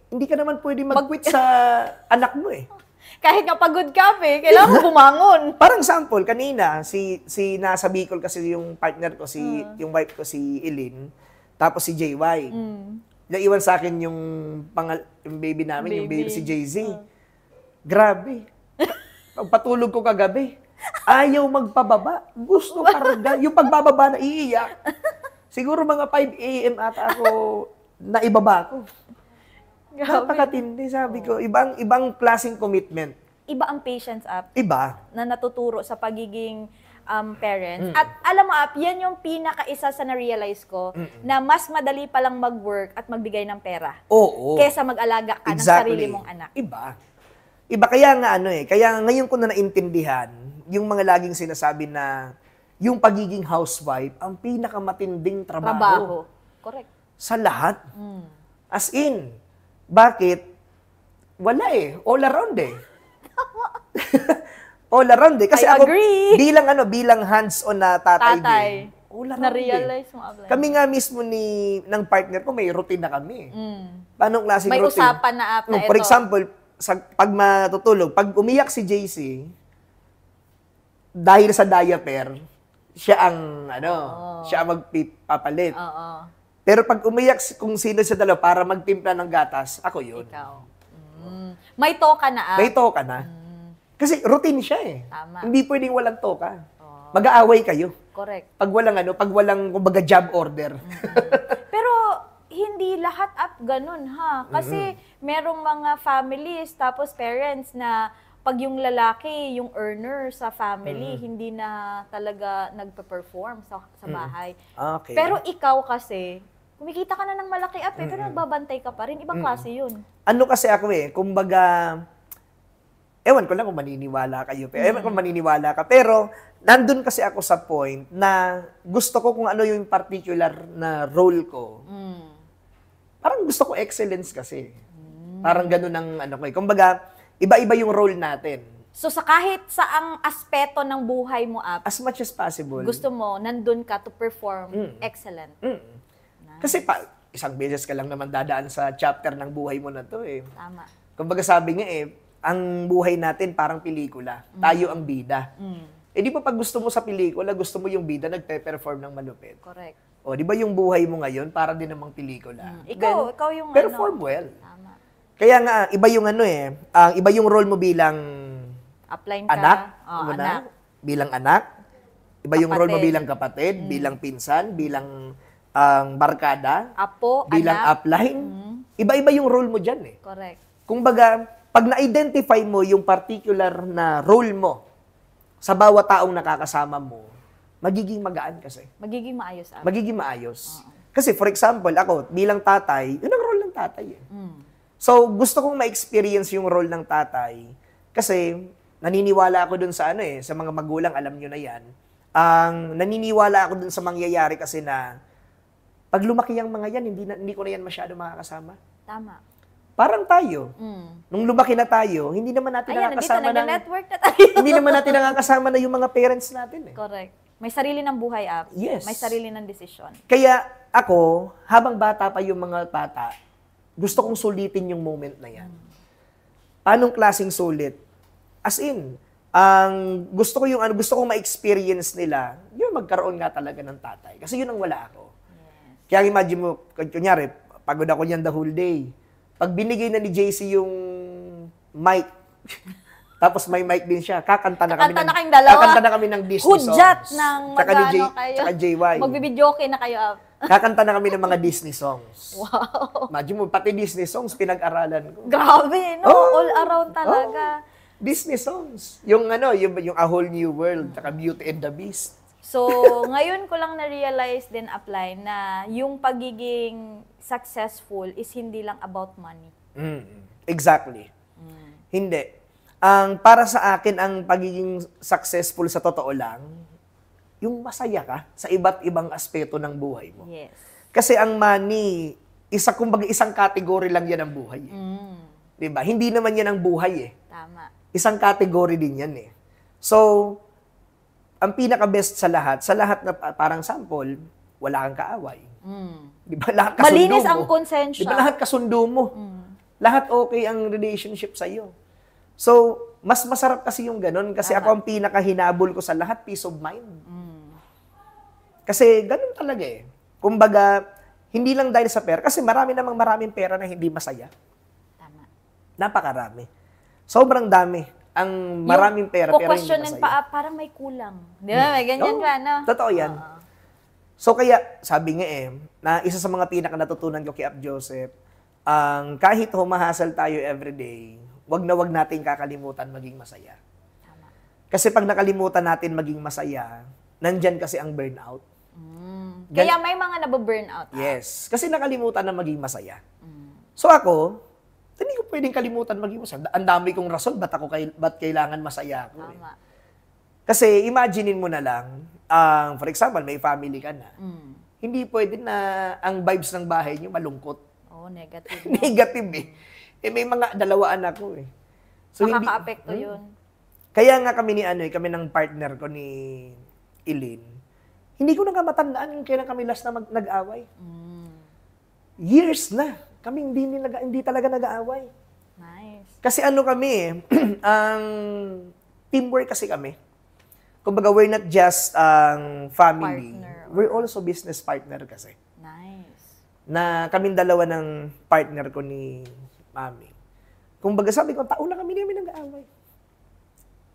Hindi ka naman pwede mag-quit sa anak mo eh. Kahit nga pagod ka, kailangan mo bumangon. Parang sample, kanina, nasa Bicol kasi yung partner ko, yung wife ko, si Eileen, tapos si JY. Naiwan sa akin yung baby namin, yung baby si JZ. Grabe. Pagpatulog ko kagabi, ayaw magpababa. Gusto karga. Yung pagbababa na iiyak. Siguro mga 5 a.m. ata ako naibaba ko. Napakatindi, sabi ko. Ibang klaseng commitment. Iba ang patience, Ap. Iba. Na natuturo sa pagiging parents. At alam mo, Ap, yan yung pinaka-isa sa na-realize ko na mas madali palang mag-work at magbigay ng pera. Oo. Kesa mag-alaga ka ng sarili mong anak. Iba. Kaya nga kaya ngayon ko na naintindihan yung mga laging sinasabi na yung pagiging housewife ang pinakamatinding trabaho. Correct. Sa lahat. As in, bakit? Wala eh. All around eh. All around eh. Kasi I agree. bilang hands-on na tatay din. All around Na-realize mo, Ablay. Kami nga mismo ng partner ko, may routine na kami. Paano klaseng May routine? usapan na, Ap, na ito. For example, pag matutulog, pag umiyak si JC, dahil sa diaper, siya ang magpapalit. Pero pag umiyak kung sino sa dalawa para magtimpla ng gatas, ako yun. Ikaw. May toka na, Ap. May toka na. Kasi routine siya eh. Tama. Hindi pwedeng walang toka. Mag-aaway kayo. Correct. Pag walang kumbaga job order. Pero hindi lahat ganun ha. Kasi merong mga families tapos parents na pag yung lalaki, yung earner sa family, hindi na talaga nagpe-perform sa bahay. Okay. Pero ikaw kasi, kumikita ka na ng malaki pero nagbabantay ka pa rin. Ibang klase yun. Ano kasi ako kumbaga, ewan ko lang kung maniniwala kayo, ewan kung maniniwala ka, pero nandun kasi ako sa point na gusto ko kung ano yung particular na role ko. Parang gusto ko excellence kasi. Parang ganun ang ano ko. Kumbaga, iba-iba yung role natin. So sa kahit saang aspeto ng buhay mo, As much as possible. gusto mo, nandun ka to perform excellent. Kasi isang beses ka lang naman dadaan sa chapter ng buhay mo na to Tama. Kumbaga sabi nga ang buhay natin parang pelikula. Tayo ang bida. Di ba pag gusto mo sa pelikula, gusto mo yung bida nagpe-perform ng malupit? Correct. O, di ba yung buhay mo ngayon para din namang pelikula? Ikaw yung perform well. Tama. Kaya nga, iba yung iba yung role mo bilang Upline ka. anak, Anak. bilang anak, iba yung role mo Kapatid. bilang kapatid, bilang pinsan, bilang barkada, Apo, bilang anak. upline. Iba-iba yung role mo dyan Correct. Kumbaga, pag na-identify mo yung particular na role mo sa bawat taong nakakasama mo, magiging magaan kasi. Magiging maayos. Magiging maayos. Kasi for example, ako bilang tatay, yun ang role ng tatay. So, gusto kong ma-experience yung role ng tatay kasi naniniwala ako dun sa sa mga magulang, alam nyo na yan. Naniniwala ako dun sa mangyayari kasi na pag lumaki yung mga yan, hindi ko na yan masyado makakasama. Tama. Parang tayo. Nung lumaki na tayo, hindi naman natin Ayan, nandito, nakakasama nag-network na tayo. hindi naman natin nakakasama na yung mga parents natin Correct. May sarili ng buhay, Yes. May sarili ng desisyon. Kaya ako, habang bata pa yung mga bata, gusto kong sulitin yung moment na yan. Anong klaseng sulit? As in, gusto kong ma-experience nila, yung magkaroon nga talaga ng tatay. Kasi yun ang wala ako. Kaya imagine mo, kunyari, pagod ako niyan the whole day. Pag binigay na ni JC yung mic, tapos may mic din siya, kakanta na kami ng Disney songs. Hudyat ng Tsaka ni magano kayo. Tsaka JY. Magbibidyoke na kayo, Kakanta na kami ng mga Disney songs. Wow. Imagine mo, pati Disney songs, pinag-aralan ko. Grabe, no? All around talaga. Disney songs. Yung A Whole New World, tsaka Beauty and the Beast. So, ngayon ko lang na-realize din, apply, na yung pagiging successful is hindi lang about money. Exactly. Hindi. Para sa akin, ang pagiging successful sa totoo lang, yung masaya ka sa iba't ibang aspeto ng buhay mo. Yes. Kasi ang money, kumbaga isang category lang yan ng buhay. Diba? Hindi naman yan ang buhay Tama. Isang category din yan So, ang pinaka-best sa lahat na parang sample, wala kang kaaway. Diba? Lahat kasundo Malinis mo. ang konsensya. Diba? Lahat kasundo mo. Lahat okay ang relationship sa'yo. So, mas masarap kasi yung ganun kasi ako ang pinaka-hinabol ko sa lahat, peace of mind. Kasi ganun talaga Kumbaga, hindi lang dahil sa pera, kasi maraming pera na hindi masaya. Tama. Napakarami. Sobrang dami. Ang maraming pera pero hindi questionin masaya. parang may kulang. Di ba? May ganyan ka, no? Totoo yan. So kaya, sabi nga na isa sa mga pinaka-natutunan ko kay Ap Joseph, kahit humahasal tayo everyday, wag nating kakalimutan maging masaya. Tama. Kasi pag nakalimutan natin maging masaya, nandyan kasi ang burnout. Kaya may mga nababurnout. Yes. Kasi nakalimutan na maging masaya. So ako, hindi ko pwedeng kalimutan maging masaya. Ang dami kong rason, ba't kailangan masaya ako? Tama. Kasi imaginein mo na lang, for example, may family ka na. Hindi pwede na ang vibes ng bahay niyo malungkot. Oh, negative. Negative may mga dalawa anak ko So, Makaka-apekto yun. Kaya nga kami kami ng partner ko ni Eileen, hindi ko na nga matandaan yung kailan kami last na nag-away. Years na. Kami hindi talaga nag-aaway. Nice. Kasi kami ang teamwork kasi kami. Kumbaga, we're not just family. Partner. We're also business partner kasi. Nice. Na kaming dalawa ng partner ko ni Mami. Kumbaga, sabi ko, taon na kami nag-aaway.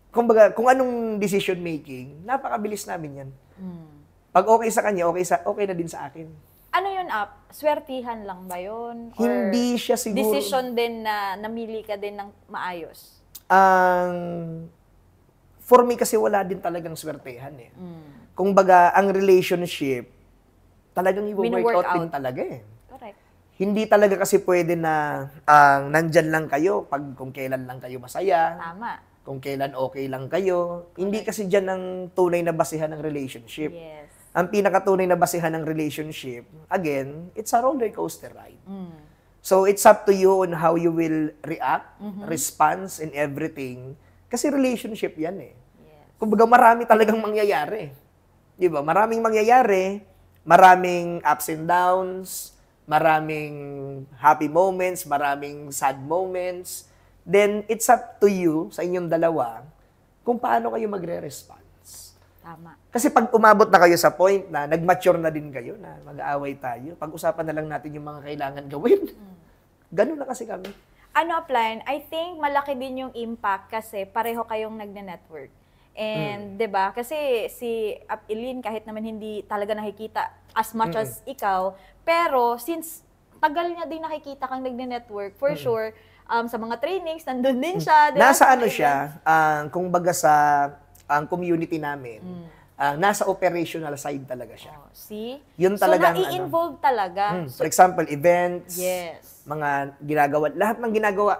Kumbaga, kung anong decision making, napakabilis namin yan. Pag okay sa kanya, okay na din sa akin. Ano yun, swertihan lang ba yun? Or Hindi siya siguro. decision din na namili ka din ng maayos? ang for me kasi wala din talagang swertehan eh. Kung baga, ang relationship, talagang i-work out din talaga eh. Correct. Hindi talaga kasi pwede na nandyan lang kayo kung kailan lang kayo masaya. Tama. Kung kailan okay lang kayo. Hindi kasi dyan ang tunay na basihan ng relationship. Yes. Ang pinakatunay na basihan ng relationship, again, it's a roller coaster ride. So, it's up to you on how you will react, response, and everything. Kasi relationship yan eh. Yes. Kumbaga, marami talagang mangyayari. Di ba? Maraming mangyayari, maraming ups and downs, maraming happy moments, maraming sad moments. Then, it's up to you, sa inyong dalawa, kung paano kayo magre-response. Tama. Kasi pag umabot na kayo sa point na nag-mature na din kayo, na mag-aaway tayo, pag-usapan na lang natin yung mga kailangan gawin. Ganun na kasi kami. Ano, Upline, I think malaki din yung impact kasi pareho kayong nagne-network. And, 'di ba? Kasi si Eileen kahit naman hindi talaga nakikita as much as ikaw, pero since tagal niya din nakikita kang nagne-network, for sure, sa mga trainings nandun din siya, 'di ba? Nasa Sa ano mga siya, kung baga sa community namin, nasa operational side talaga siya. events. See? Yun So, talagang nai-involve talaga. For example, events, Yes. mga ginagawa, lahat ng ginagawa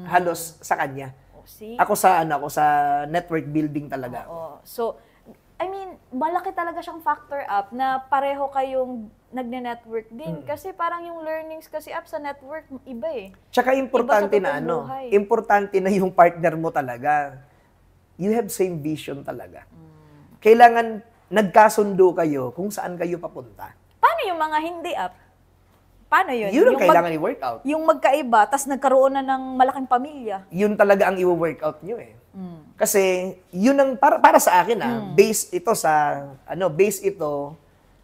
halos sa kanya. See? Ako sa network building talaga. Oo. So, I mean, malaki talaga siyang factor up na pareho kayong nagne-network din. Kasi parang yung learnings kasi up sa network, iba eh. Tsaka importante Iba sa na totoong buhay. importante na yung partner mo talaga. You have same vision talaga. Kailangan nagkasundo kayo kung saan kayo papunta. Paano yung mga hindi up? Paano yun? Yun ang Yung kailangan i-workout. yung magkaiba, tas nagkaroon na ng malaking pamilya. Yun talaga ang i-workout nyo eh. Kasi yun ang para sa akin base ito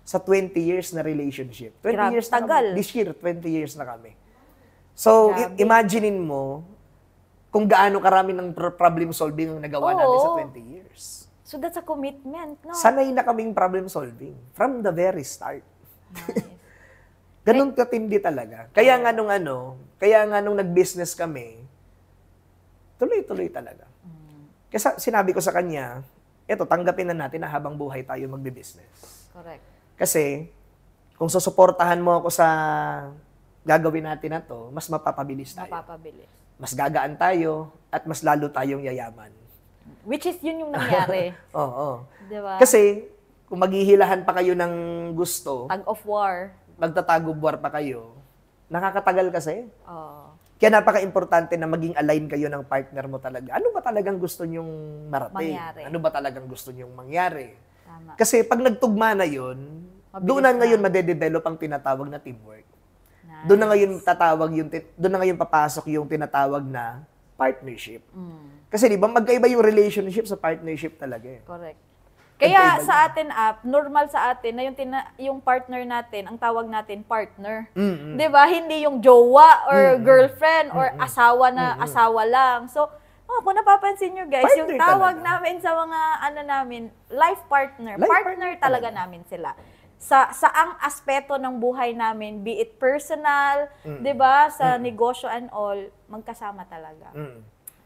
sa 20 years na relationship. 20 Grabe, years na tagal. kami. This year 20 years na kami. So Grabe. imaginein mo kung gaano karami ng problem solving ang nagawa namin sa 20 years. So that's a commitment, no? Sanay na kaming problem solving from the very start. Nice. Ganun katindi talaga. Kaya nga nung nag-business kami, tuloy-tuloy talaga. Kasi sinabi ko sa kanya, eto, tanggapin na natin na habang buhay tayo magbe-business. Correct. Kasi, kung susuportahan mo ako sa gagawin natin na to, mas mapapabilis tayo. Mapapabilis. Mas gagaan tayo, at mas lalo tayong yayaman. Which is yun yung nangyari. Oo. Diba? Kasi, kung maghihilahan pa kayo ng gusto, Tag of war. magtatagubwar pa kayo, nakakatagal kasi. Oh. Kaya napaka-importante na maging align kayo ng partner mo talaga. Ano ba talagang gusto nyong marating? Mangyari. Ano ba talagang gusto nyong mangyari? Tama. Kasi pag nagtugma na yun, Mabilis doon na na. ngayon madedevelop ang tinatawag na teamwork. Nice. Doon na ngayon papasok yung tinatawag na partnership. Kasi di ba magkaiba yung relationship sa partnership talaga eh. Correct. Kaya Magkaiba sa atin normal sa atin na yung partner natin, ang tawag natin partner. 'Di ba? Hindi yung jowa or girlfriend or asawa na asawa lang. So, kung napapansin nyo guys, yung Partner tawag talaga. namin sa mga life partner. Life partner partner talaga talaga. namin sila. Sa ang aspeto ng buhay namin, be it personal, 'di ba, sa negosyo and all, magkasama talaga.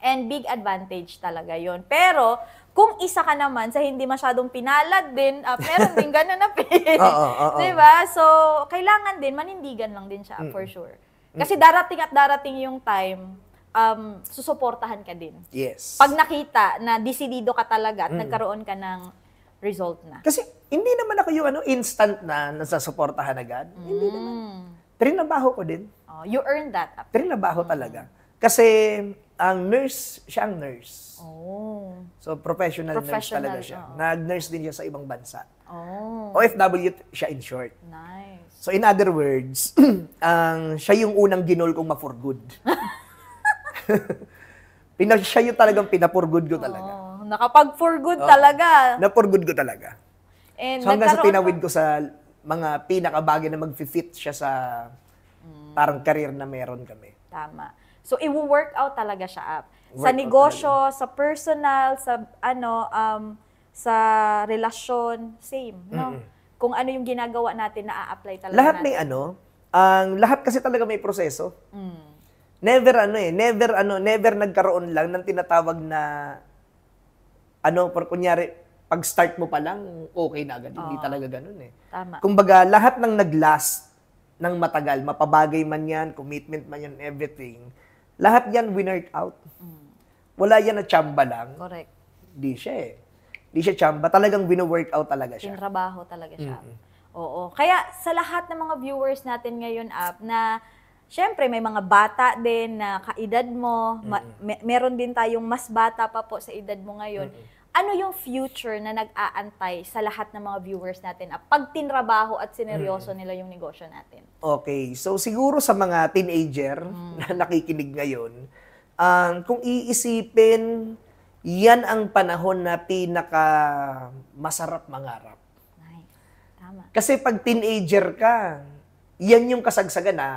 And big advantage talaga yon. Pero, kung isa ka naman sa hindi masyadong pinalad din, meron din ganun na Oo. Diba? So, kailangan din, manindigan lang din siya, for sure. Kasi darating at darating yung time, susuportahan ka din. Yes. Pag nakita na desidido ka talaga at nagkaroon ka ng result na. Kasi hindi naman ako yung instant na nasasuportahan agad. Hindi naman. Trinabaho ko din. Oh, you earned that. Trinabaho talaga. Kasi ang nurse, siya ang nurse. Oh. So, professional nurse talaga Professional, siya. oo. Nag-nurse din siya sa ibang bansa. Oh. OFW siya in short. Nice. So, in other words, siya yung unang ginol kong ma-for good. Siya yung talagang pinapor good ko talaga. Oh, nakapag-for good talaga. Na-for good ko talaga. And So, hanggang sa nagkaroon tinawid ko sa mga pinakabagay na mag-fit siya sa parang career na meron kami. Tama. So, i-work out talaga siya up. Sa Work out negosyo, sa personal, sa relasyon, same, no? Kung ano yung ginagawa natin, na-a-apply talaga Lahat natin. may lahat kasi talaga may proseso. never nagkaroon lang ng tinatawag na kunyari, pag start mo pa lang, okay na agad. Hindi talaga ganun eh. Tama. Kumbaga, lahat ng nag-last ng matagal, mapabagay man yan, commitment man yan, everything, lahat yan winert out. Wala yan na chamba lang. Correct. Di siya eh. Di siya chamba. Talagang wino-workout talaga siya. Tinrabaho talaga siya. Oo. Kaya sa lahat ng mga viewers natin ngayon, na syempre may mga bata din na kaedad mo, meron din tayong mas bata pa po sa edad mo ngayon. Ano yung future na nag-aantay sa lahat ng mga viewers natin pag tinrabaho at sineryoso nila yung negosyo natin? Okay. So siguro sa mga teenager na nakikinig ngayon, kung iisipin, yan ang panahon na pinaka masarap mangarap. Nice. Tama. Kasi pag teenager ka, yan yung kasagsagan na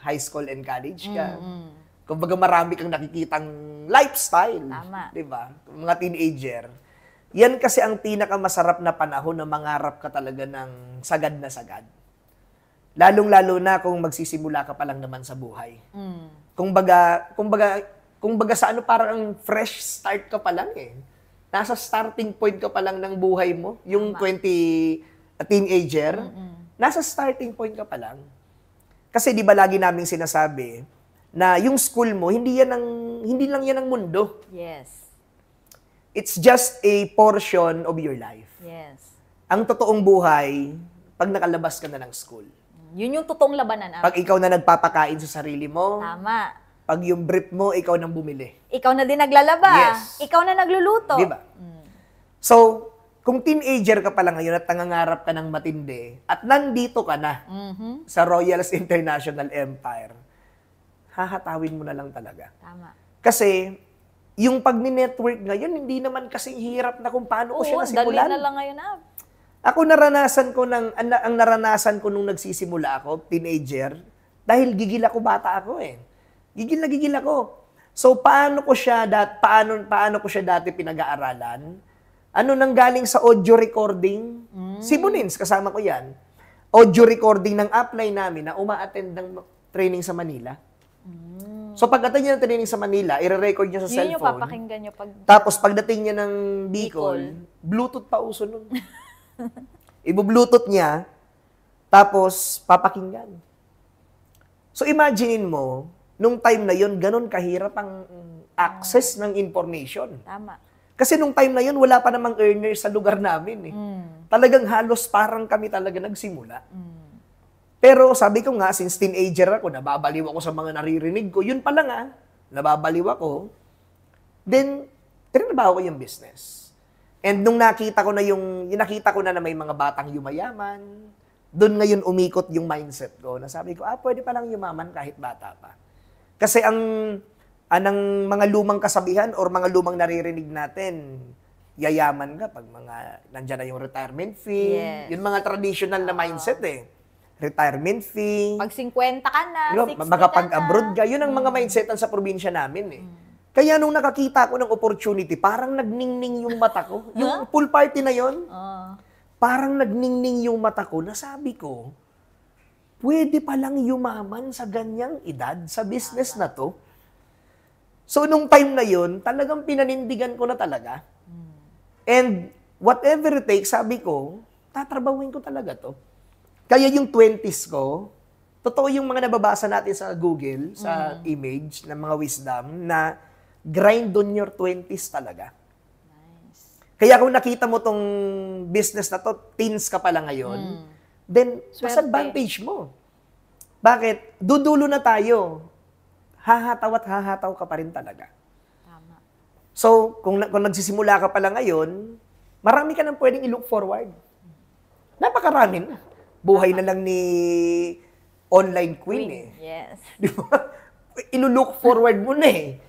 high school and college ka. Kumbaga marami kang nakikitang lifestyle. Tama. Diba? Mga teenager. Yan kasi ang pinakamasarap na panahon na mangarap ka talaga ng sagad na sagad. Lalong-lalo na kung magsisimula ka pa lang naman sa buhay. Kumbaga sa parang fresh start ka pa lang eh. Nasa starting point ka pa lang ng buhay mo, yung 20 teenager. Nasa starting point ka pa lang. Kasi 'di ba lagi naming sinasabi na yung school mo hindi lang yan ang mundo. Yes. It's just a portion of your life. Yes. Ang totoong buhay pag nakalabas ka na ng school. Yun yung totoong labanan. Pag ikaw na nagpapakain sa sarili mo, Tama. pag yung brief mo, ikaw nang bumili. Ikaw na din naglalaba. Yes. Ikaw na nagluluto. Di ba? So, kung teenager ka pa lang ngayon at nangangarap ka ng matindi, at nandito ka na sa Royals International Empire, hahatawin mo na lang talaga. Tama. Kasi, yung pag-network ngayon, hindi naman kasing hirap na kung paano ko siya nasimulan. Dali na lang ngayon Ako ang naranasan ko nung nagsisimula ako, teenager, dahil gigil ako, bata ako eh. Gigil ako. So paano ko siya dati pinag-aaralan? Nanggaling sa audio recording? Sibonins, kasama ko 'yan. Audio recording ng upline namin na uma-attend ng training sa Manila. So pag-attend niya ng training sa Manila, i-record niya sa cellphone. Yun yung papakinggan niyo pag... Tapos pagdating niya ng Bicol, Bluetooth pa uso nun. Ibu-Bluetooth niya, tapos papakinggan. So imaginein mo, nung time na yon, ganun kahirap ang access ng information. Tama. Kasi nung time na yon, wala pa namang earners sa lugar namin. Talagang halos parang kami talaga nagsimula. Pero sabi ko nga, since teenager ako, nababaliw ako sa mga naririnig ko, yun pa lang nababaliw ako, then, trinabaho ko yung business. And nung nakita ko na may mga batang yumayaman, doon ngayon umikot yung mindset ko, na sabi ko, pwede palang yumaman kahit bata pa. Kasi anang mga lumang kasabihan or mga lumang naririnig natin, yayaman ka pag nandyan na yung retirement fee. Yes. Yung mga traditional na mindset retirement fee. Pag 50 ka na, 60 makapag-abroad ka ka. Yun ang mga mindsetan sa probinsya namin Kaya nung nakakita ko ng opportunity, parang nagningning yung mata ko. Yung pool party na yon, parang nagningning yung mata ko. Nasabi ko, pwede palang yumaman sa ganyang edad, sa business na to. So, nung time na yun, talagang pinanindigan ko na talaga. And whatever it takes, sabi ko, tatrabawin ko talaga to. Kaya yung 20s ko, totoo yung mga nababasa natin sa Google, sa image ng mga wisdom, na grind on your 20s talaga. Nice. Kaya kung nakita mo tong business na to, teens ka pala ngayon, then, mas advantage mo. Bakit? Dudulo na tayo. Hahataw at hahataw ka pa rin talaga. Tama. So, kung nagsisimula ka pala ngayon, marami ka nang pwedeng i-look forward. Napakarami na. Buhay na lang ni online queen Yes. Di ba? Ilo-look forward mo na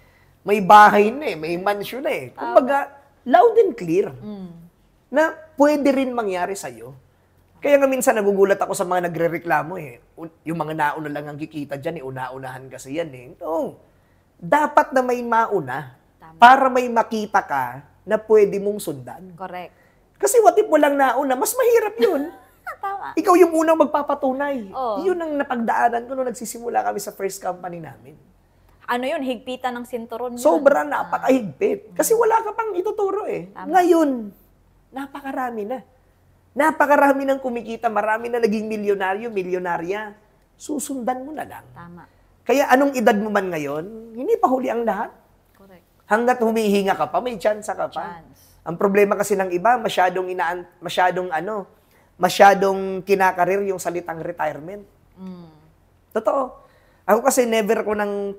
May bahay na may mansion na Kumbaga, loud and clear. Na pwede rin mangyari sa'yo. Kaya nga minsan nagugulat ako sa mga nagre-reklamo Yung mga nauna lang ang kikita dyan, una-unahan kasi yan No. Dapat na may mauna. Tama. Para may makita ka na pwede mong sundan. Correct. Kasi what if mo lang nauna, mas mahirap yun. Tama. Ikaw yung unang magpapatunay. Oo. Yun ang napagdaanan ko nung nagsisimula kami sa first company namin. ano yun, higpitan ng sinturon yun. Sobrang napakahigpit. Kasi wala ka pang ituturo eh. Tama. Ngayon, napakarami na. Napakarami ng kumikita, marami na naging milyonaryo, milyonarya. Susundan mo na lang. Tama. Kaya anong edad mo man ngayon, hindi pa huli ang lahat. Correct. Hanggat humihinga ka pa, may chance ka pa. Chance. Ang problema kasi ng iba, masyadong kinakarir yung salitang retirement. Totoo. Ako kasi never ko nang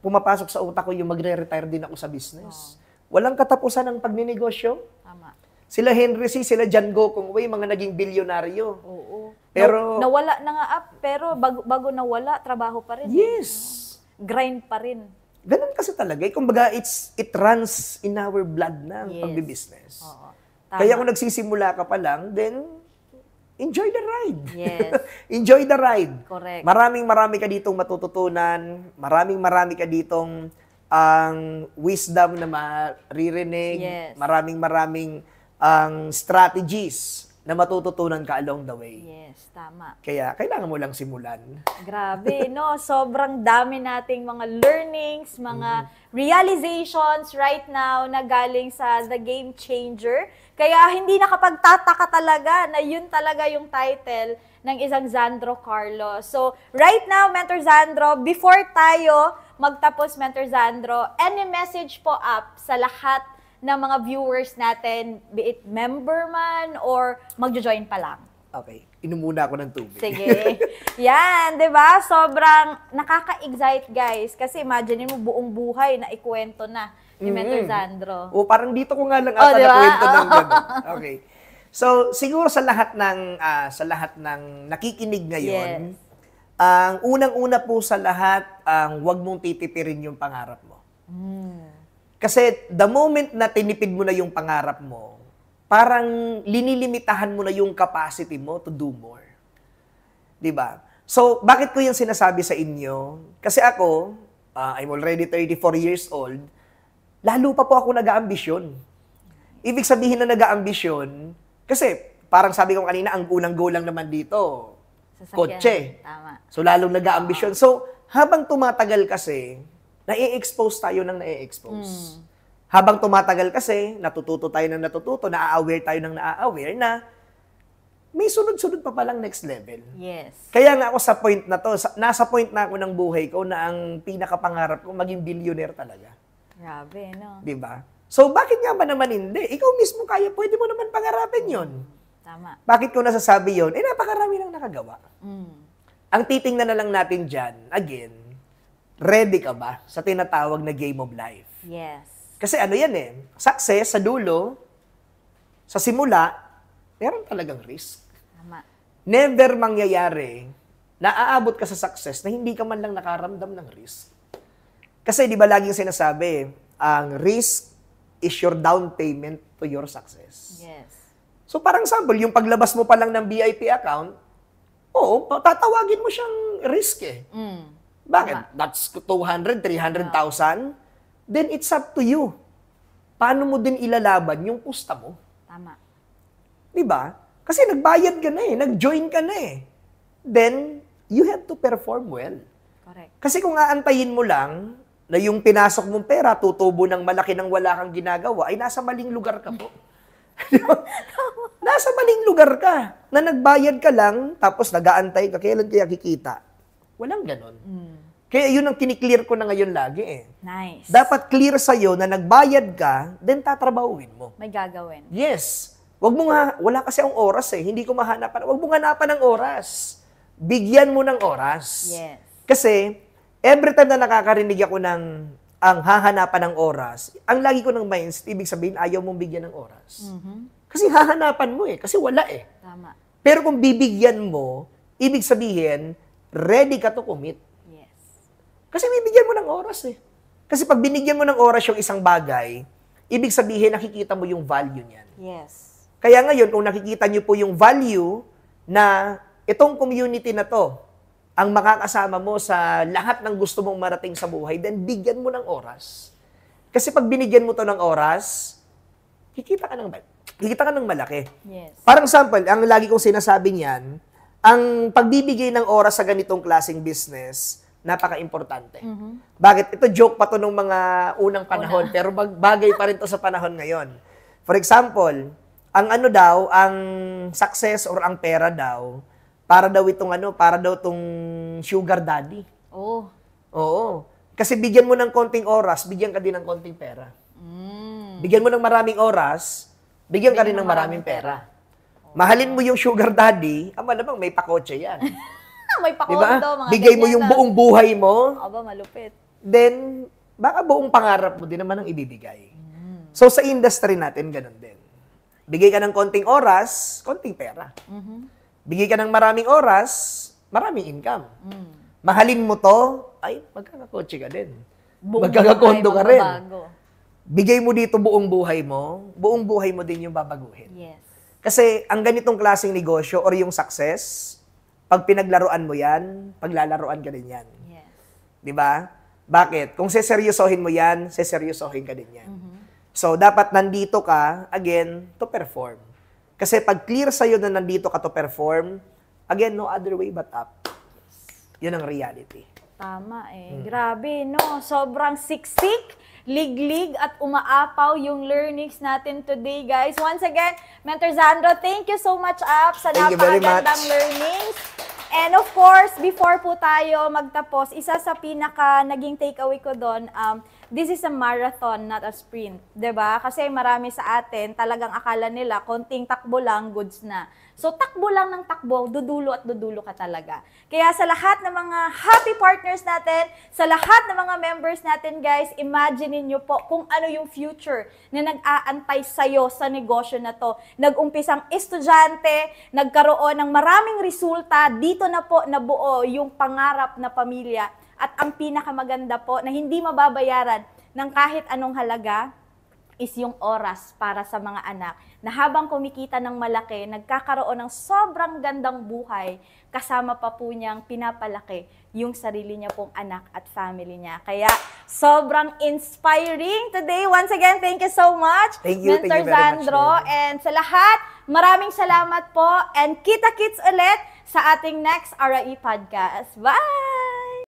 pumapasok sa utak ko yung magre-retire din ako sa business. Walang katapusan ng pagninegosyo. Tama. Sila Henry C., sila John Gokong Wei, mga naging bilyonaryo. Oo. Pero, nawala na nga pero bago nawala, trabaho pa rin. yes. Grind pa rin. Ganun kasi talaga. Kumbaga, it runs in our blood na ang Yes. pagbibusiness. Oo. Tama. Kaya kung nagsisimula ka pa lang, then enjoy the ride. Yes. Enjoy the ride. Correct. Marami ka ditong matututunan. Marami ka ditong ang wisdom na maririnig. Yes. Maraming ang strategies na matututunan ka along the way. Yes, tama. Kaya kailangan mo lang simulan. Grabe, no? Sobrang dami nating mga learnings, mga realizations right now na galing sa The Game Changer. Kaya hindi nakapagtataka talaga na yun talaga yung title ng isang Zandro Carlos. So, right now, Mentor Zandro, before tayo magtapos, Mentor Zandro, any message po up sa lahat ng mga viewers natin, be it member man or magjo-join pa lang? Okay, inom muna ako ng tubig. Sige. Yan, 'di ba? Sobrang nakaka-excite, guys, kasi imagine mo buong buhay na ikwento na ni Mentor Zandro. O parang dito ko nga lang ata diba? nakwento ng gano'n. Okay. So, siguro sa lahat ng nakikinig ngayon, Yes. ang unang-una po sa lahat, ang huwag mong titipirin yung pangarap mo. Kasi the moment na tinipid mo na yung pangarap mo, parang linilimitahan mo na yung capacity mo to do more. 'Di ba? So, bakit ko yung sinasabi sa inyo? Kasi ako, I'm already 34 years old, lalo pa po ako nag-aambisyon. Ibig sabihin na nag-aambisyon, kasi parang sabi ko kanina, ang unang goal lang naman dito, Sasakyan. kotse. Tama. So, lalong nag-aambisyon. So, habang tumatagal kasi, nai-expose tayo ng nai-expose. Habang tumatagal kasi, natututo tayo ng natututo, na-aware tayo ng na-aware na may sunod-sunod pa palang next level. Yes. Kaya nga ako sa point na to, nasa point na ako ng buhay ko na ang pinakapangarap ko maging billionaire talaga. Grabe, no? 'Di ba? So, bakit nga ba naman hindi? Ikaw mismo kaya, pwede mo naman pangarapin yon. Tama. Bakit ko nasasabi yon? Napakarami nang nakagawa. Mm. Ang titingnan na lang natin dyan, again, ready ka ba sa tinatawag na game of life? Yes. Kasi ano yan success sa dulo, sa simula, meron talagang risk. Tama. Never mangyayari na aabot ka sa success na hindi ka man lang nakaramdam ng risk. Kasi di ba laging sinasabi, ang risk is your down payment to your success. Yes. So parang sample, yung paglabas mo pa lang ng VIP account, oo, tatawagin mo siyang risk Bakit? That's 200, 300,000? Then it's up to you. Paano mo din ilalaban yung pusta mo? Tama. Di ba? Kasi nagbayad ka na nag-join ka na Then, you have to perform well. Correct. Kasi kung aantayin mo lang na yung pinasok mong pera, tutubo ng malaki nang wala kang ginagawa, ay nasa maling lugar ka po. Nasa maling lugar ka. Na nagbayad ka lang, tapos nag-aantay ka, kailan kaya kikita? Walang ganon. Kaya yun ang kiniklear ko na ngayon lagi Nice. Dapat clear sa'yo na nagbayad ka, then tatrabahuin mo. May gagawin. Yes. Wag mo nga, wala kasi ang oras Hindi ko mahanapan. Wag mo hanapan ng oras. Bigyan mo ng oras. Yes. Kasi, every time na nakakarinig ako ng ang hahanapan ng oras, ang lagi ko ng mindset, ibig sabihin, ayaw mong bigyan ng oras. Kasi hahanapan mo kasi wala Tama. Pero kung bibigyan mo, ibig sabihin, ready ka to commit. Yes. Kasi bibigyan mo ng oras Kasi pag binigyan mo ng oras yung isang bagay, ibig sabihin, nakikita mo yung value niyan. Yes. Kaya ngayon, kung nakikita niyo po yung value na itong community na to, ang makakasama mo sa lahat ng gusto mong marating sa buhay, then bigyan mo ng oras. Kasi pag binigyan mo to ng oras, kikita ka ng malaki. Yes. Parang sample, ang lagi kong sinasabi niyan, ang pagbibigay ng oras sa ganitong klaseng business, napaka-importante. Bakit? Ito joke pa to nung mga unang panahon, pero bagay pa rin to sa panahon ngayon. For example, ang ang success or ang pera daw, para daw tong sugar daddy. Oh. Oo. Kasi bigyan mo ng konting oras, bigyan ka din ng konting pera. Bigyan mo ng maraming oras, bigyan ka rin ng maraming pera. Mahalin mo yung sugar daddy, malamang may pakotse yan. May pakondo, mga Bigay mo ganyan yung na. buong buhay mo, Aba, malupit. then baka buong pangarap mo din naman ang ibibigay. So sa industry natin, ganun din. Bigay ka ng konting oras, konting pera. Bigay ka ng maraming oras, maraming income. Mahalin mo to, ay, magkakakotse ka din. Magkakakondo ka rin. Magbabago. Bigay mo dito buong buhay mo din yung babaguhin. Yes. Kasi ang ganitong klaseng negosyo or yung success, pag pinaglaruan mo yan, paglalaruan ka din yan. Yes. Di ba? Bakit? Kung seseryosohin mo yan, seseryosohin ka din yan. So, dapat nandito ka, again, to perform. Kasi pag clear sa'yo na nandito ka to perform, again, no other way but up. Yun ang reality. Tama eh. Grabe, no? Sobrang siksik, liglig, at umaapaw yung learnings natin today, guys. Once again, Mentor Zandro, thank you so much, Up, sa Thank you very napakagandang much. learnings. And of course, before po tayo magtapos, isa sa pinaka naging takeaway ko doon, this is a marathon, not a sprint. 'Di ba? Kasi marami sa atin, talagang akala nila, konting takbo lang, goods na. So, takbo lang ng takbo, dudulo at dudulo ka talaga. Kaya sa lahat ng mga happy partners natin, sa lahat ng mga members natin, guys, imagine niyo po kung ano yung future na nag-aantay sa'yo sa negosyo na to. Nag-umpisang estudyante, nagkaroon ng maraming resulta, dito na po nabuo yung pangarap na pamilya. At ang pinakamaganda po na hindi mababayaran ng kahit anong halaga, is yung oras para sa mga anak na habang kumikita ng malaki, nagkakaroon ng sobrang gandang buhay, kasama pa po niyang pinapalaki yung sarili niya pong anak at family niya. Kaya sobrang inspiring today. Once again, thank you so much, Thank you Mentor very much, Zandro. Lynn. And sa lahat, maraming salamat po and kita-kits ulit sa ating next RIE Podcast. Bye!